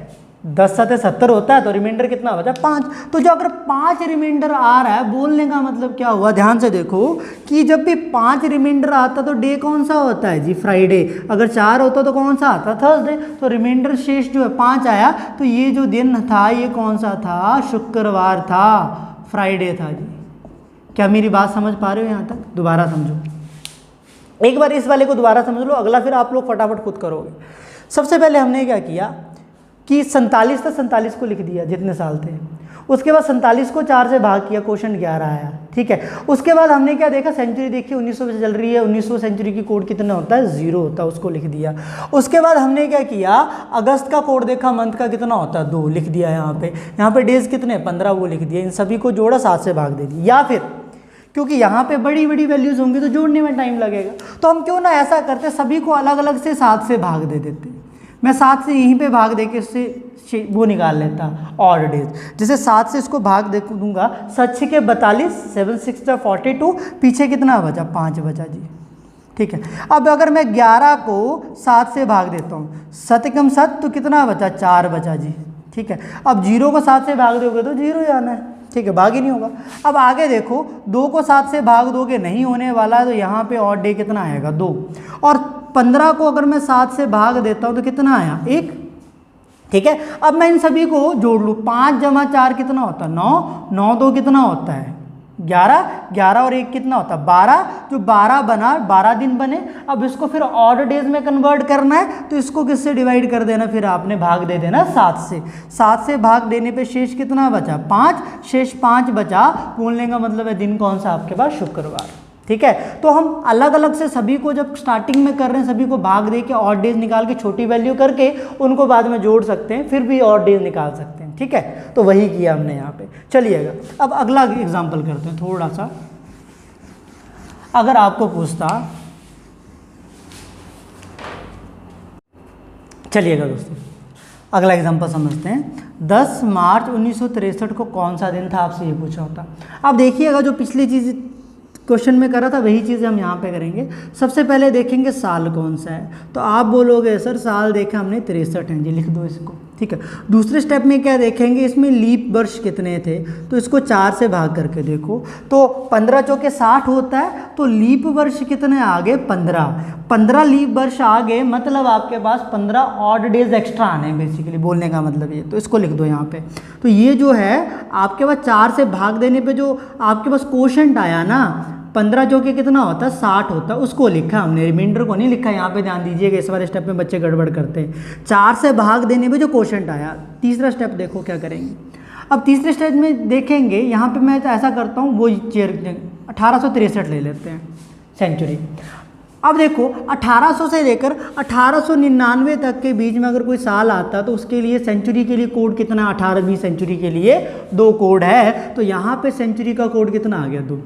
10 7 70 होता है, तो रिमाइंडर कितना बचा, 5। तो जो अगर 5 रिमाइंडर आ रहा है, बोलने का मतलब क्या हुआ, ध्यान से देखो कि जब भी 5 रिमाइंडर आता तो डे कौन सा होता है जी, फ्राइडे। अगर 4 होता तो कौन सा आता, थर्सडे। तो रिमाइंडर शेष जो है 5 आया, तो ये जो दिन था ये कौन सा था, शुक्रवार था, फ्राइडे था जी। क्या मेरी बात समझ पा रहे हो यहाँ तक, दोबारा समझो, एक बार इस वाले को दोबारा समझ लो, अगला फिर आप लोग फटाफट खुद करोगे। सबसे पहले हमने क्या किया कि 47 था, 47 को लिख दिया जितने साल थे। उसके बाद 47 को 4 से भाग किया, क्वेश्चन 11 आया, ठीक है। उसके बाद हमने क्या देखा, सेंचुरी देखी 1900 से चल रही है, 1900 सेंचुरी की कोड कितना होता है, 0 होता है, उसको लिख दिया। उसके बाद हमने क्या किया, अगस्त का कोड देखा, मंथ का कितना होता है, 2 लिख दिया। यहाँ पे डेज कितने, 15, वो लिख दिया। इन सभी को जोड़ा, 7 से भाग दे दिया। या फिर क्योंकि यहाँ पे बड़ी बड़ी वैल्यूज होंगी तो जोड़ने में टाइम लगेगा, तो हम क्यों ना ऐसा करते, सभी को अलग अलग से 7 से भाग दे देते। मैं 7 से यहीं पे भाग दे के इससे वो निकाल लेता, ऑड डेज। जैसे 7 से इसको भाग दे दूंगा, 7 के 42, 7 6 42, पीछे कितना बचा, 5 बचा जी, ठीक है। अब अगर मैं 11 को 7 से भाग देता हूँ, 7 कम 7 तो कितना बचा, 4 बचा जी, ठीक है। अब 0 को 7 से भाग दोगे तो 0 ही आना है, ठीक है, भाग ही नहीं होगा। अब आगे देखो, 2 को 7 से भाग दोगे, नहीं होने वाला, तो यहाँ पे ऑड डे कितना आएगा, 2। और 15 को अगर मैं 7 से भाग देता हूँ तो कितना आया, 1, ठीक है। अब मैं इन सभी को जोड़ लूँ, 5 जमा 4 कितना होता है, 9, 9 2 कितना होता है, 11, 11 और 1 कितना होता है, 12। जो 12 बना, 12 दिन बने। अब इसको फिर ऑड डेज में कन्वर्ट करना है, तो इसको किससे डिवाइड कर देना, फिर आपने भाग दे देना 7 से। 7 से भाग देने पे शेष कितना बचा, 5, शेष 5 बचा। बोलने का मतलब है दिन कौन सा आपके पास, शुक्रवार, ठीक है। तो हम अलग अलग से सभी को जब स्टार्टिंग में कर रहे हैं, सभी को भाग दे के ऑड डेज निकाल के छोटी वैल्यू करके उनको बाद में जोड़ सकते हैं, फिर भी ऑड डेज निकाल सकते हैं, ठीक है। तो वही किया हमने यहाँ पे। चलिएगा अब अगला एग्जांपल करते हैं थोड़ा सा। अगर आपको पूछता, चलिएगा दोस्तों अगला एग्जांपल समझते हैं। 10 मार्च 1963 को कौन सा दिन था, आपसे ये पूछा होता। अब देखिएगा जो पिछली चीज़ क्वेश्चन में करा था वही चीज़ हम यहाँ पे करेंगे। सबसे पहले देखेंगे साल कौन सा है, तो आप बोलोगे सर साल देखा हमने 63 है जी, लिख दो इसको, ठीक है। दूसरे स्टेप में क्या देखेंगे, इसमें लीप वर्ष कितने थे, तो इसको 4 से भाग करके देखो, तो 15 चौके 60 होता है, तो लीप वर्ष कितने आ गए, 15 लीप वर्ष आ गए, मतलब आपके पास 15 ऑड डेज एक्स्ट्रा आने हैं, बेसिकली बोलने का मतलब ये। तो इसको लिख दो यहाँ पे। तो ये जो है आपके पास 4 से भाग देने पे जो आपके पास कोशेंट आया ना, 15 जो कि कितना होता है, 60 होता है, उसको लिखा हमने, रिमाइंडर को नहीं लिखा। यहाँ पे ध्यान दीजिएगा, इस वाले स्टेप में बच्चे गड़बड़ करते हैं। 4 से भाग देने पे जो कोशेंट आया। तीसरा स्टेप देखो क्या करेंगे, अब तीसरे स्टेज में देखेंगे, यहाँ पे मैं ऐसा करता हूँ, वो चेयर 1863 ले लेते हैं सेंचुरी। अब देखो 1800 से लेकर 1899 तक के बीच में अगर कोई साल आता तो उसके लिए सेंचुरी के लिए कोड कितना, 18वीं सेंचुरी के लिए 2 कोड है, तो यहाँ पे सेंचुरी का कोड कितना आ गया, 2।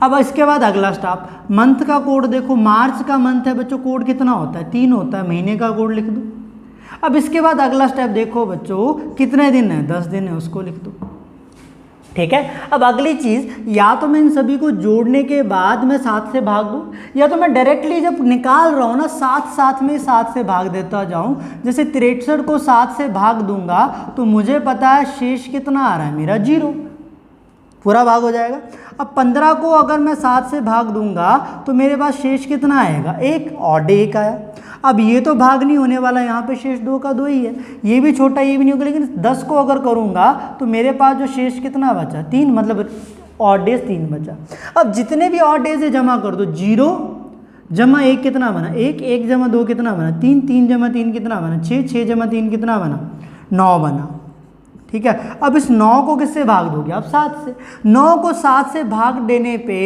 अब इसके बाद अगला स्टॉप, मंथ का कोड देखो, मार्च का मंथ है बच्चों, कोड कितना होता है, 3 होता है, महीने का कोड लिख दो। अब इसके बाद अगला स्टेप देखो बच्चों, कितने दिन है, 10 दिन है, उसको लिख दो। ठीक है। अब अगली चीज़, या तो मैं इन सभी को जोड़ने के बाद मैं 7 से भाग दूँ, या तो मैं डायरेक्टली जब निकाल रहा हूँ ना, साथ में 7 से भाग देता जाऊँ। जैसे 63 को 7 से भाग दूंगा तो मुझे पता है शेष कितना आ रहा है मेरा, 0, पूरा भाग हो जाएगा। अब 15 को अगर मैं 7 से भाग दूंगा तो मेरे पास शेष कितना आएगा, 1, ऑड 1 आया। अब ये तो भाग नहीं होने वाला, यहाँ पे शेष 2 का 2 ही है, ये भी छोटा ये भी नहीं होगा, लेकिन 10 को अगर करूँगा तो मेरे पास जो शेष कितना बचा, 3, मतलब ऑड डेज 3 बचा। अब जितने भी ऑड डेज है जमा कर दो, 0 जमा 1 कितना बना, 1, 1 जमा 2 कितना बना, 3, 3 जमा 3 कितना बना, 6, 6 जमा 3 कितना बना, 9 बना। ठीक है। अब इस 9 को किससे भाग दोगे आप, 7 से। 9 को 7 से भाग देने पे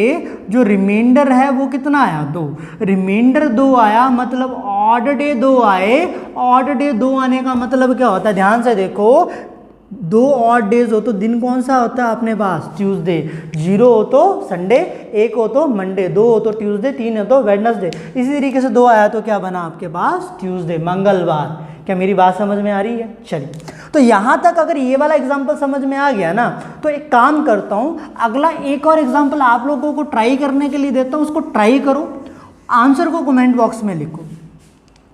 जो रिमाइंडर है वो कितना आया, 2, रिमाइंडर 2 आया, मतलब ऑड डे 2 आए। ऑड डे 2 आने का मतलब क्या होता है, ध्यान से देखो, 2 ऑड डेज हो तो दिन कौन सा होता है अपने पास, ट्यूसडे, 0 हो तो संडे, 1 हो तो मंडे, 2 हो तो ट्यूसडे, 3 हो तो वेडनेसडे। इसी तरीके से 2 आया तो क्या बना आपके पास, ट्यूसडे, मंगलवार। क्या मेरी बात समझ में आ रही है? चलिए, तो यहाँ तक अगर ये वाला एग्जाम्पल समझ में आ गया ना, तो एक काम करता हूँ, अगला एक और एग्जाम्पल आप लोगों को ट्राई करने के लिए देता हूँ, उसको ट्राई करो, आंसर को कमेंट बॉक्स में लिखो,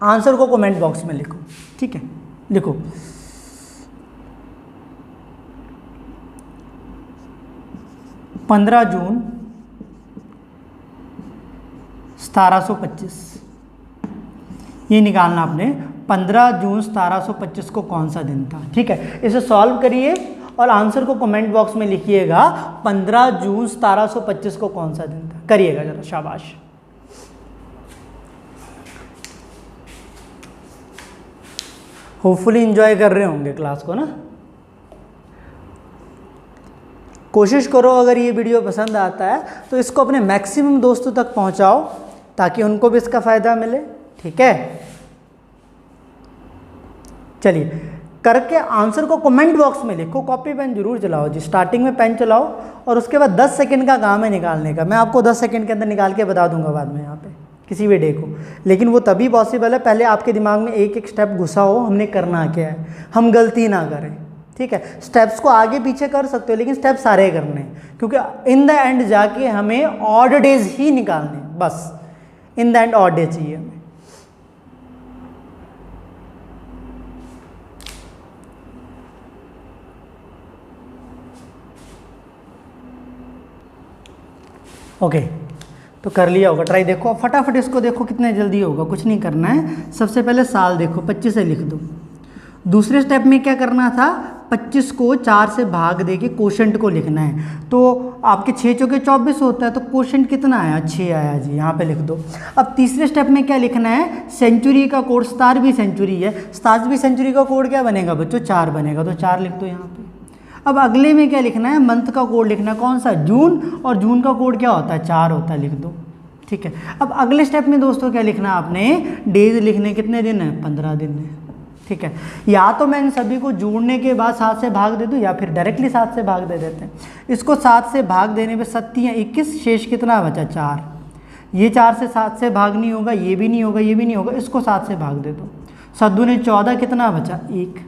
आंसर को कमेंट बॉक्स में लिखो। ठीक है, लिखो, जून 1725 ये निकालना आपने, 15 जून 1725 को कौन सा दिन था। ठीक है, इसे सॉल्व करिए और आंसर को कमेंट बॉक्स में लिखिएगा, 15 जून 1725 को कौन सा दिन था, करिएगा जरा, शाबाश। होपफुली एंजॉय कर रहे होंगे क्लास को ना। कोशिश करो अगर ये वीडियो पसंद आता है तो इसको अपने मैक्सिमम दोस्तों तक पहुंचाओ ताकि उनको भी इसका फ़ायदा मिले। ठीक है, चलिए करके आंसर को कमेंट बॉक्स में लिखो, कॉपी पेन जरूर चलाओ जी, स्टार्टिंग में पेन चलाओ और उसके बाद 10 सेकंड का काम है निकालने का। मैं आपको 10 सेकंड के अंदर निकाल के बता दूंगा बाद में यहाँ पे किसी भी डे को, लेकिन वो तभी पॉसिबल है पहले आपके दिमाग में एक एक स्टेप घुसा हो, हमने करना क्या है, हम गलती ना करें। ठीक है, स्टेप्स को आगे पीछे कर सकते हो लेकिन स्टेप सारे करने हैं, क्योंकि इन द एंड जाके हमें ऑड डेज ही निकालने, बस in the end odd day चाहिए हमें। ओके, तो कर लिया होगा ट्राई। देखो अब फटाफट इसको देखो कितने जल्दी होगा, कुछ नहीं करना है। सबसे पहले साल देखो, 25 से लिख दो। दूसरे स्टेप में क्या करना था, 25 को 4 से भाग दे के कोशेंट को लिखना है। तो आपके 6 चौके 24 होता है, तो कोशेंट कितना आया, 6 आया जी, यहाँ पे लिख दो। अब तीसरे स्टेप में क्या लिखना है, सेंचुरी का कोड, 17वीं सेंचुरी है, 17वीं सेंचुरी का कोड क्या बनेगा बच्चों, 4 बनेगा, तो 4 लिख दो यहाँ पे। अब अगले में क्या लिखना है, मंथ का कोड लिखना है, कौन सा, जून, और जून का कोड क्या होता है, 4 होता है, लिख दो। ठीक है, अब अगले स्टेप में दोस्तों क्या लिखना है आपने, डेज लिखने, कितने दिन है, 15 दिन है। ठीक है, या तो मैं इन सभी को जोड़ने के बाद 7 से भाग दे दूँ या फिर डायरेक्टली 7 से भाग दे देते हैं। इसको 7 से भाग देने पे 7 या 21, शेष कितना बचा, 4। ये 4 से 7 से भाग नहीं होगा, ये भी नहीं होगा, ये भी नहीं होगा, इसको 7 से भाग दे दो, 7 दूने 14, कितना बचा, 1।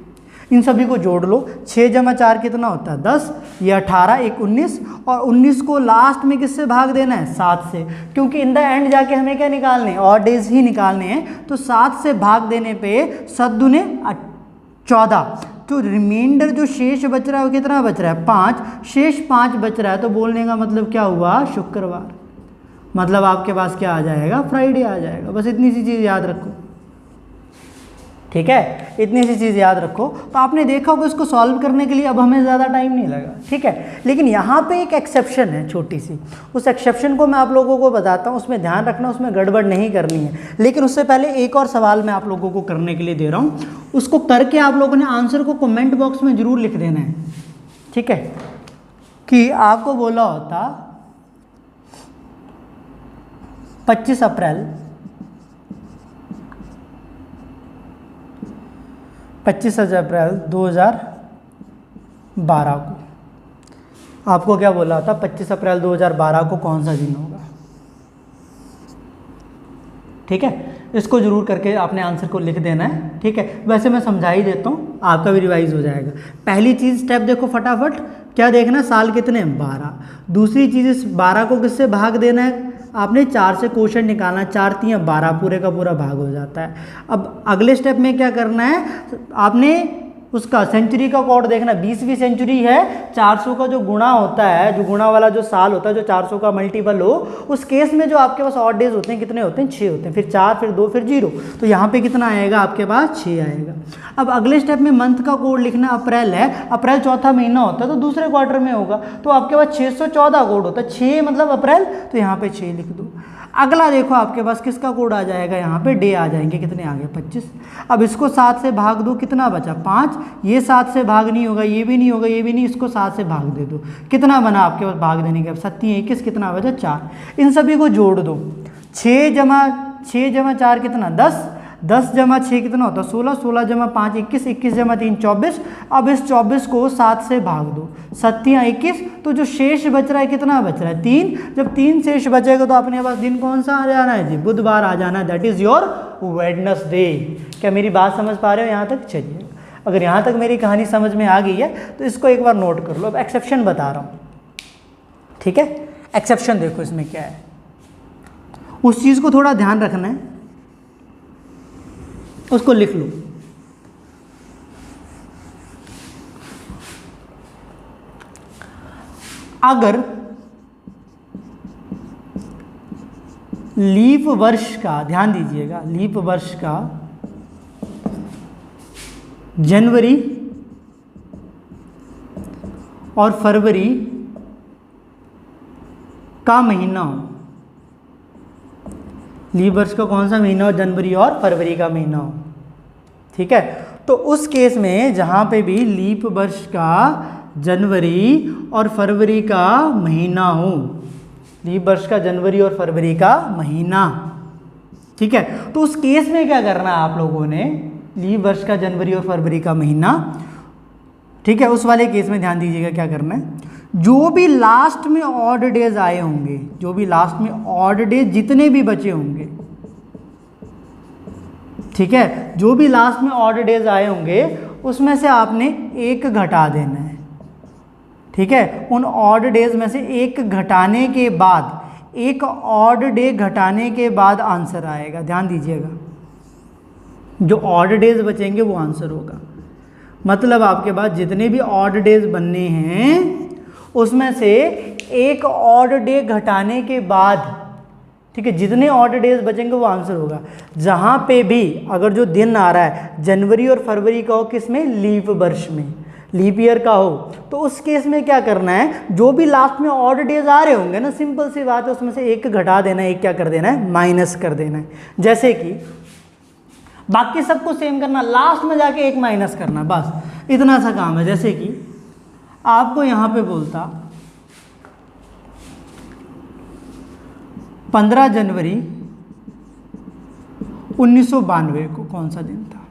इन सभी को जोड़ लो, 6 जमा 4 कितना होता है, 10, ये 18, 1 19, और 19 को लास्ट में किससे भाग देना है, 7 से, क्योंकि इन द एंड जाके हमें क्या निकालने हैं, ऑड डेज ही निकालने हैं। तो 7 से भाग देने पे 7 दूने 14, तो रिमाइंडर जो शेष बच रहा है वो कितना बच रहा है, 5, शेष 5 बच रहा है। तो बोलने का मतलब क्या हुआ, शुक्रवार, मतलब आपके पास क्या आ जाएगा, फ्राइडे आ जाएगा। बस इतनी सी चीज़ याद रखो। ठीक है, इतनी सी चीज़ याद रखो। तो आपने देखा होगा इसको सॉल्व करने के लिए अब हमें ज़्यादा टाइम नहीं लगा, ठीक है। लेकिन यहाँ पे एक एक्सेप्शन है छोटी सी, उस एक्सेप्शन को मैं आप लोगों को बताता हूँ, उसमें ध्यान रखना, उसमें गड़बड़ नहीं करनी है। लेकिन उससे पहले एक और सवाल मैं आप लोगों को करने के लिए दे रहा हूँ, उसको करके आप लोगों ने आंसर को कमेंट बॉक्स में ज़रूर लिख देना है, ठीक है। कि आपको बोला होता 25 अप्रैल 25 अप्रैल 2012 को, आपको क्या बोला था 25 अप्रैल 2012 को कौन सा दिन होगा, ठीक है। इसको जरूर करके आपने आंसर को लिख देना है, ठीक है। वैसे मैं समझा ही देता हूँ, आपका भी रिवाइज हो जाएगा। पहली चीज़ स्टेप देखो फटाफट, क्या देखना, साल कितने 12। दूसरी चीज़ इस 12 को किससे भाग देना है, आपने 4 से क्वोशंट निकालना, 4 3 12, पूरे का पूरा भाग हो जाता है। अब अगले स्टेप में क्या करना है, आपने उसका सेंचुरी का कोड देखना, 20वीं सेंचुरी है, 400 का जो गुणा होता है, जो गुणा वाला जो साल होता है, जो 400 का मल्टीपल हो, उस केस में जो आपके पास ऑड डेज होते हैं कितने होते हैं, 6 होते हैं, फिर 4 फिर 2 फिर 0, तो यहाँ पे कितना आएगा आपके पास 6 आएगा। अब अगले स्टेप में मंथ का कोड लिखना, अप्रैल है, अप्रैल चौथा महीना होता है तो दूसरे क्वार्टर में होगा, तो आपके पास 614 कोड होता है, 6 मतलब अप्रैल, तो यहाँ पे 6 लिख दो। अगला देखो आपके पास किसका कोड आ जाएगा, यहाँ पे डे आ जाएंगे, कितने आ गए 25। अब इसको 7 से भाग दो, कितना बचा 5, ये 7 से भाग नहीं होगा, ये भी नहीं होगा, ये भी नहीं, इसको 7 से भाग दे दो, कितना बना आपके पास भाग देने के, 7 21, कितना बचा 4। इन सभी को जोड़ दो, 6 जमा 4 कितना 10, 10 जमा 6 कितना होता है 16, 16 जमा 5 21, 21 जमा 3 24। अब इस 24 को 7 से भाग दो, 7 21, तो जो शेष बच रहा है कितना बच रहा है 3। जब 3 शेष बचेगा तो अपने पास दिन कौन सा आ जाना है जी, बुधवार आ जाना है, दैट इज योर वेडनेसडे। क्या मेरी बात समझ पा रहे हो यहाँ तक, चलिए। अगर यहाँ तक मेरी कहानी समझ में आ गई है तो इसको एक बार नोट कर लो। अब एक्सेप्शन बता रहा हूँ, ठीक है। एक्सेप्शन देखो इसमें क्या है, उस चीज़ को थोड़ा ध्यान रखना है, उसको लिख लो। अगर लीप वर्ष का, ध्यान दीजिएगा, लीप वर्ष का जनवरी और फरवरी का महीना हो, लीप वर्ष का कौन सा महीना हो, जनवरी और फरवरी का महीना हो, ठीक है। तो उस केस में जहां पे भी लीप वर्ष का जनवरी और फरवरी का महीना हो, लीप वर्ष का जनवरी और फरवरी का महीना, ठीक है। तो उस केस में क्या करना है आप लोगों ने, लीप वर्ष का जनवरी और फरवरी का महीना, ठीक है। उस वाले केस में ध्यान दीजिएगा क्या करना है, जो भी लास्ट में ऑड डेज आए होंगे, जो भी लास्ट में ऑड डेज जितने भी बचे होंगे, ठीक है, जो भी लास्ट में ऑड डेज आए होंगे उसमें से आपने एक घटा देना है, ठीक है। उन ऑड डेज में से एक घटाने के बाद, एक ऑड डे घटाने के बाद आंसर आएगा, ध्यान दीजिएगा। जो ऑड डेज बचेंगे वो आंसर होगा। मतलब आपके पास जितने भी ऑड डेज बनने हैं उसमें से एक ऑड डे घटाने के बाद, ठीक है, जितने ऑड डेज बचेंगे वो आंसर होगा। जहाँ पे भी अगर जो दिन आ रहा है जनवरी और फरवरी का हो, किस में, लीप वर्ष में, लीप ईयर का हो, तो उस केस में क्या करना है, जो भी लास्ट में ऑड डेज आ रहे होंगे ना, सिंपल सी बात है, उसमें से एक घटा देना है, एक क्या कर देना है, माइनस कर देना है। जैसे कि बाकी सबको सेम करना, लास्ट में जाके एक माइनस करना, बस इतना सा काम है। जैसे कि आपको यहाँ पे बोलता 15 जनवरी 1992 को, कौन सा दिन था,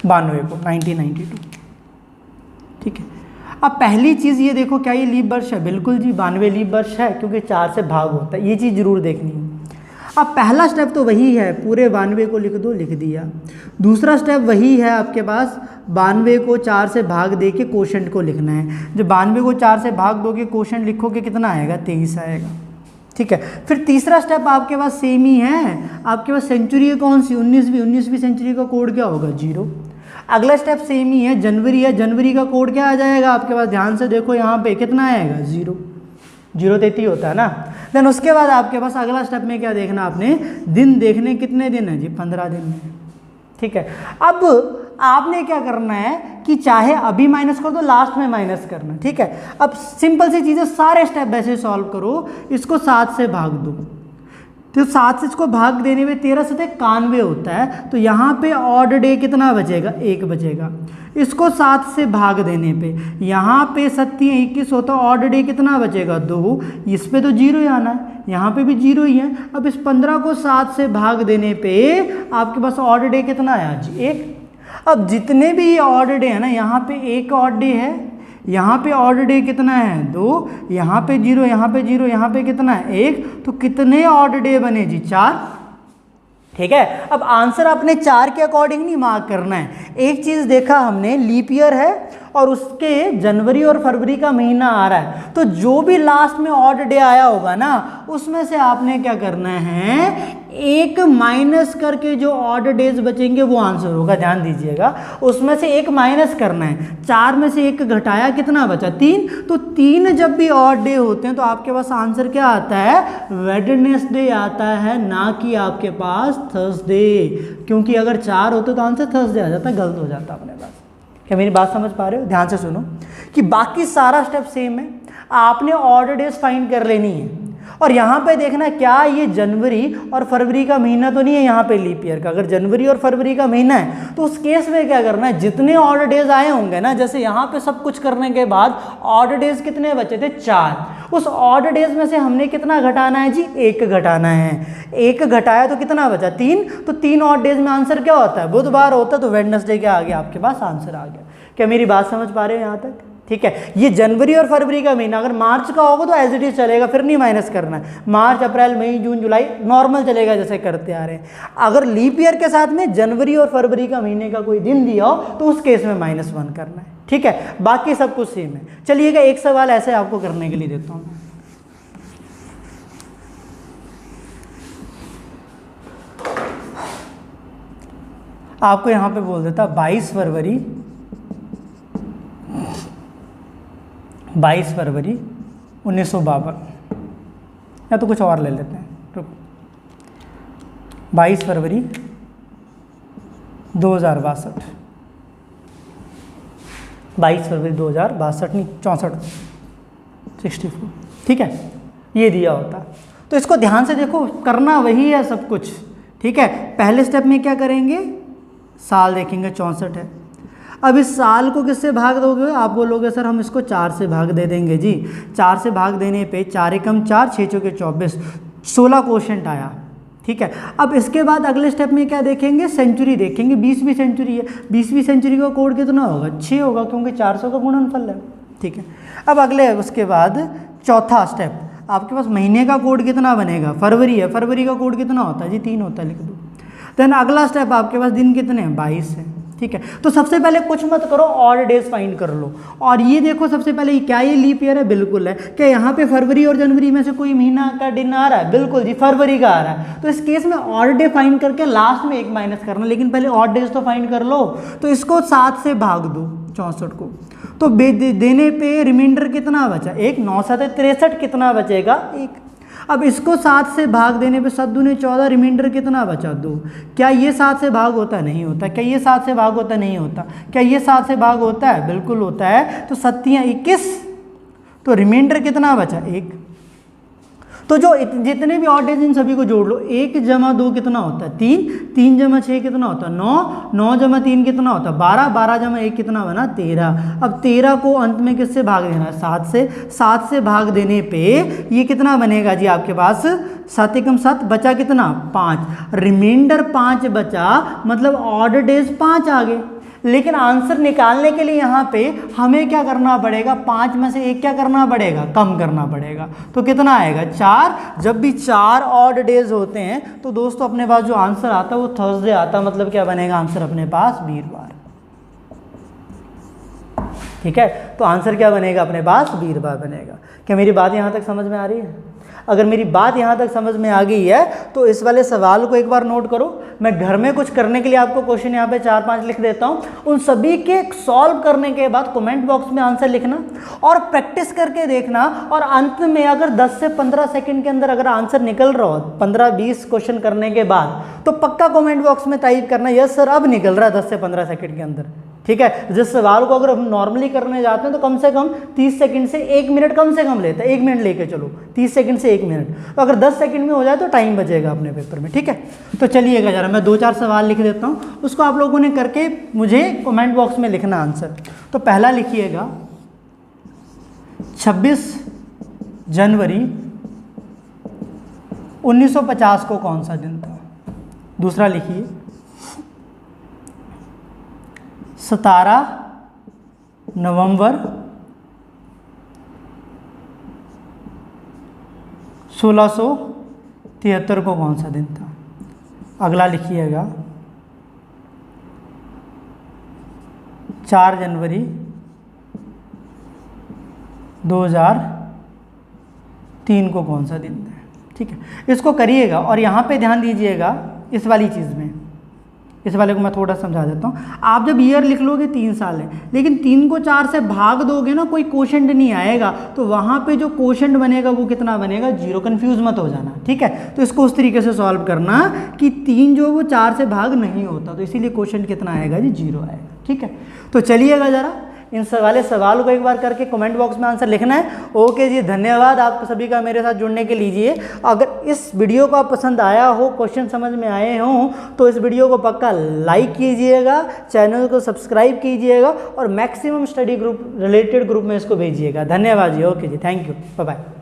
92 को, 1992, ठीक है। अब पहली चीज़ ये देखो, क्या ये लीप वर्ष है, बिल्कुल जी 92 लीप वर्ष है, क्योंकि 4 से भाग होता है, ये चीज़ जरूर देखनी है। अब पहला स्टेप तो वही है, पूरे 92 को लिख दो, लिख दिया। दूसरा स्टेप वही है आपके पास, 92 को 4 से भाग दे के क्वोशंट को लिखना है। जब 92 को 4 से भाग दोगे, क्वोशंट लिखोगे, कितना आएगा, 23 आएगा, ठीक है। फिर तीसरा स्टेप आपके पास सेम ही है, आपके पास सेंचुरी है कौन सी, 19वीं सेंचुरी का कोड क्या होगा, 0। अगला स्टेप सेम ही है, जनवरी है, जनवरी का कोड क्या आ जाएगा आपके पास, ध्यान से देखो यहाँ पे कितना आएगा, 0, 0 होता है ना। देन उसके बाद आपके पास अगला स्टेप में क्या देखना, आपने दिन देखने, कितने दिन है जी, 15 दिन है, ठीक है। अब आपने क्या करना है कि चाहे अभी माइनस कर दो, लास्ट में माइनस करना, ठीक है। अब सिंपल सी चीज़ें, सारे स्टेप वैसे सॉल्व करो, इसको 7 से भाग दो, तो 7 से इसको भाग देने में 13 से 91 होता है, तो यहाँ पे ऑड डे कितना बचेगा, 1 बचेगा। इसको 7 से भाग देने पे यहाँ पे 7 21 होता है, ऑड डे कितना बचेगा, 2। इस पे तो 0 ही आना है, यहाँ पे भी 0 ही है। अब इस 15 को 7 से भाग देने पे आपके पास ऑड डे कितना आया जी, 1। अब जितने भी ये ऑड डे है ना, यहाँ पे 1 ऑड डे है, यहाँ पे ऑड डे कितना है, 2, यहाँ पे 0, यहाँ पे 0, यहाँ पे कितना है, 1, तो कितने ऑड डे बने जी, 4। ठीक है। अब आंसर आपने 4 के अकॉर्डिंग नहीं मार्क करना है। एक चीज़ देखा हमने, लीप ईयर है और उसके जनवरी और फरवरी का महीना आ रहा है, तो जो भी लास्ट में ऑड डे आया होगा ना, उसमें से आपने क्या करना है, 1 माइनस करके जो ऑड डेज बचेंगे वो आंसर होगा। ध्यान दीजिएगा, उसमें से 1 माइनस करना है। 4 में से 1 घटाया, कितना बचा, 3। तो 3 जब भी ऑड डे होते हैं तो आपके पास आंसर क्या आता है, वेडनेसडे आता है, ना कि आपके पास थर्सडे। क्योंकि अगर 4 होते तो आंसर थर्सडे आ जाता, गलत हो जाता अपने पास। क्या मेरी बात समझ पा रहे हो? ध्यान से सुनो कि बाकी सारा स्टेप सेम है, आपने ऑड डेज फाइंड कर लेनी है। और यहाँ पे देखना क्या ये जनवरी और फरवरी का महीना तो नहीं है यहाँ पे लीप ईयर का। अगर जनवरी और फरवरी का महीना है तो उस केस में क्या करना है, जितने ऑड डेज आए होंगे ना, जैसे यहाँ पे सब कुछ करने के बाद ऑड डेज कितने बचे थे, 4। उस ऑड डेज में से हमने कितना घटाना है जी, 1 घटाना है। 1 घटाया तो कितना बचा, 3। तो 3 ऑड डेज में आंसर क्या होता है, बुधवार होता है, तो वेडनेसडे क्या आ गया आपके पास, आंसर आ गया। क्या मेरी बात समझ पा रहे हो यहाँ तक? ठीक है। ये जनवरी और फरवरी का महीना, अगर मार्च का होगा तो एज इट इज चलेगा, फिर नहीं माइनस करना है। मार्च, अप्रैल, मई, जून, जुलाई नॉर्मल चलेगा जैसे करते आ रहे हैं। अगर लीप ईयर के साथ में जनवरी और फरवरी का महीने का कोई दिन दिया हो तो उस केस में -1 करना है। ठीक है, बाकी सब कुछ सेम है। चलिएगा एक सवाल ऐसे आपको करने के लिए देता हूँ। आपको यहाँ पे बोल देता 22 फरवरी 1952, या तो कुछ और ले लेते हैं, रुको। 22 फरवरी 2062, 22 फरवरी 2062 नहीं 64, 64। ठीक है, ये दिया होता। तो इसको ध्यान से देखो, करना वही है सब कुछ। ठीक है, पहले स्टेप में क्या करेंगे, साल देखेंगे, 64 है। अब इस साल को किससे भाग दोगे, आप बोलोगे सर हम इसको 4 से भाग दे देंगे जी। 4 से भाग देने पे 4 एकम 4, 6 चौके 24, 16 क्वोशंट आया। ठीक है, अब इसके बाद अगले स्टेप में क्या देखेंगे, सेंचुरी देखेंगे। 20वीं सेंचुरी है, 20वीं सेंचुरी का कोड कितना होगा, 6 होगा, क्योंकि 400 का गुणनफल है। ठीक है, अब अगले उसके बाद चौथा स्टेप, आपके पास महीने का कोड कितना बनेगा, फरवरी है, फरवरी का कोड कितना होता है जी, 3 होता है, लिख दो। देन अगला स्टेप आपके पास दिन कितने हैं, 22 है। ठीक है, तो सबसे पहले कुछ मत करो, ऑड डेज फाइंड कर लो। और ये देखो सबसे पहले क्या ये लीप ईयर है, बिल्कुल है। क्या यहाँ पे फरवरी और जनवरी में से कोई महीना का दिन आ रहा है, बिल्कुल जी, फरवरी का आ रहा है। तो इस केस में ऑड डे फाइंड करके लास्ट में 1 माइनस करना, लेकिन पहले ऑड डेज तो फाइंड कर लो। तो इसको 7 से भाग दो 64 को, तो देने पे रिमाइंडर कितना बचा, 1, 9 7 63, कितना बचेगा, 1। अब इसको 7 से भाग देने पे 7 दूने 14, रिमाइंडर कितना बचा, 2। क्या ये 7 से भाग होता है, नहीं होता। क्या ये 7 से भाग होता है, नहीं होता। क्या ये 7 से भाग होता है, बिल्कुल होता है। तो 7 21, तो रिमाइंडर कितना बचा, 1। तो जो जितने भी ऑड डेज इन सभी को जोड़ लो, 1 जमा 2 कितना होता है, 3, 3 जमा 6 कितना होता है, 9, 9 जमा 3 कितना होता है, 12, 12 जमा 1 कितना बना, 13। अब 13 को अंत में किससे भाग देना है, 7 से। 7 से भाग देने पे ये कितना बनेगा जी आपके पास, 7 एकम 7, बचा कितना, 5। रिमाइंडर 5 बचा, मतलब ऑड डेज 5 आ गए। लेकिन आंसर निकालने के लिए यहाँ पे हमें क्या करना पड़ेगा, 5 में से 1 क्या करना पड़ेगा, कम करना पड़ेगा। तो कितना आएगा, 4। जब भी 4 ऑड डेज होते हैं तो दोस्तों अपने पास जो आंसर आता है वो थर्सडे आता है। मतलब क्या बनेगा आंसर अपने पास, वीरवार। ठीक है, तो आंसर क्या बनेगा अपने पास, वीरवार बनेगा। क्या मेरी बात यहाँ तक समझ में आ रही है? अगर मेरी बात यहाँ तक समझ में आ गई है तो इस वाले सवाल को एक बार नोट करो। मैं घर में कुछ करने के लिए आपको क्वेश्चन यहाँ पे 4-5 लिख देता हूँ, उन सभी के सॉल्व करने के बाद कमेंट बॉक्स में आंसर लिखना और प्रैक्टिस करके देखना, और अंत में अगर 10 से 15 सेकंड के अंदर अगर आंसर निकल रहा हो 15-20 क्वेश्चन करने के बाद, तो पक्का कमेंट बॉक्स में टाइप करना यस सर अब निकल रहा है 10 से 15 सेकंड के अंदर। ठीक है, जिस सवाल को अगर हम नॉर्मली करने जाते हैं तो कम से कम 30 सेकंड से 1 मिनट कम से कम लेता है, 1 मिनट लेके चलो, 30 सेकंड से 1 मिनट, तो अगर 10 सेकंड में हो जाए तो टाइम बचेगा अपने पेपर में। ठीक है, तो चलिएगा जरा मैं 2-4 सवाल लिख देता हूँ, उसको आप लोगों ने करके मुझे कमेंट बॉक्स में लिखना आंसर। तो पहला लिखिएगा 26 जनवरी 1950 को कौन सा दिन था। दूसरा लिखिए 17 नवंबर 1673 को कौन सा दिन था। अगला लिखिएगा 4 जनवरी 2003 को कौन सा दिन था। ठीक है, इसको करिएगा और यहाँ पे ध्यान दीजिएगा इस वाली चीज़ में, इस वाले को मैं थोड़ा समझा देता हूँ। आप जब ईयर लिख लोगे 3 साल है, लेकिन 3 को 4 से भाग दोगे ना, कोई क्वोशंट नहीं आएगा, तो वहाँ पे जो क्वोशंट बनेगा वो कितना बनेगा, 0। कंफ्यूज मत हो जाना। ठीक है, तो इसको उस तरीके से सॉल्व करना कि 3 जो वो 4 से भाग नहीं होता, तो इसीलिए क्वोशंट कितना आएगा जी, 0 आएगा। ठीक है, तो चलिएगा जरा इन वाले सवाल को एक बार करके कमेंट बॉक्स में आंसर लिखना है। ओके जी, धन्यवाद आप सभी का मेरे साथ जुड़ने के लिए। अगर इस वीडियो को आप पसंद आया हो, क्वेश्चन समझ में आए हों, तो इस वीडियो को पक्का लाइक कीजिएगा, चैनल को सब्सक्राइब कीजिएगा और maximum study group related group में इसको भेजिएगा। धन्यवाद जी। ओके जी, थैंक यू, बाय बाय।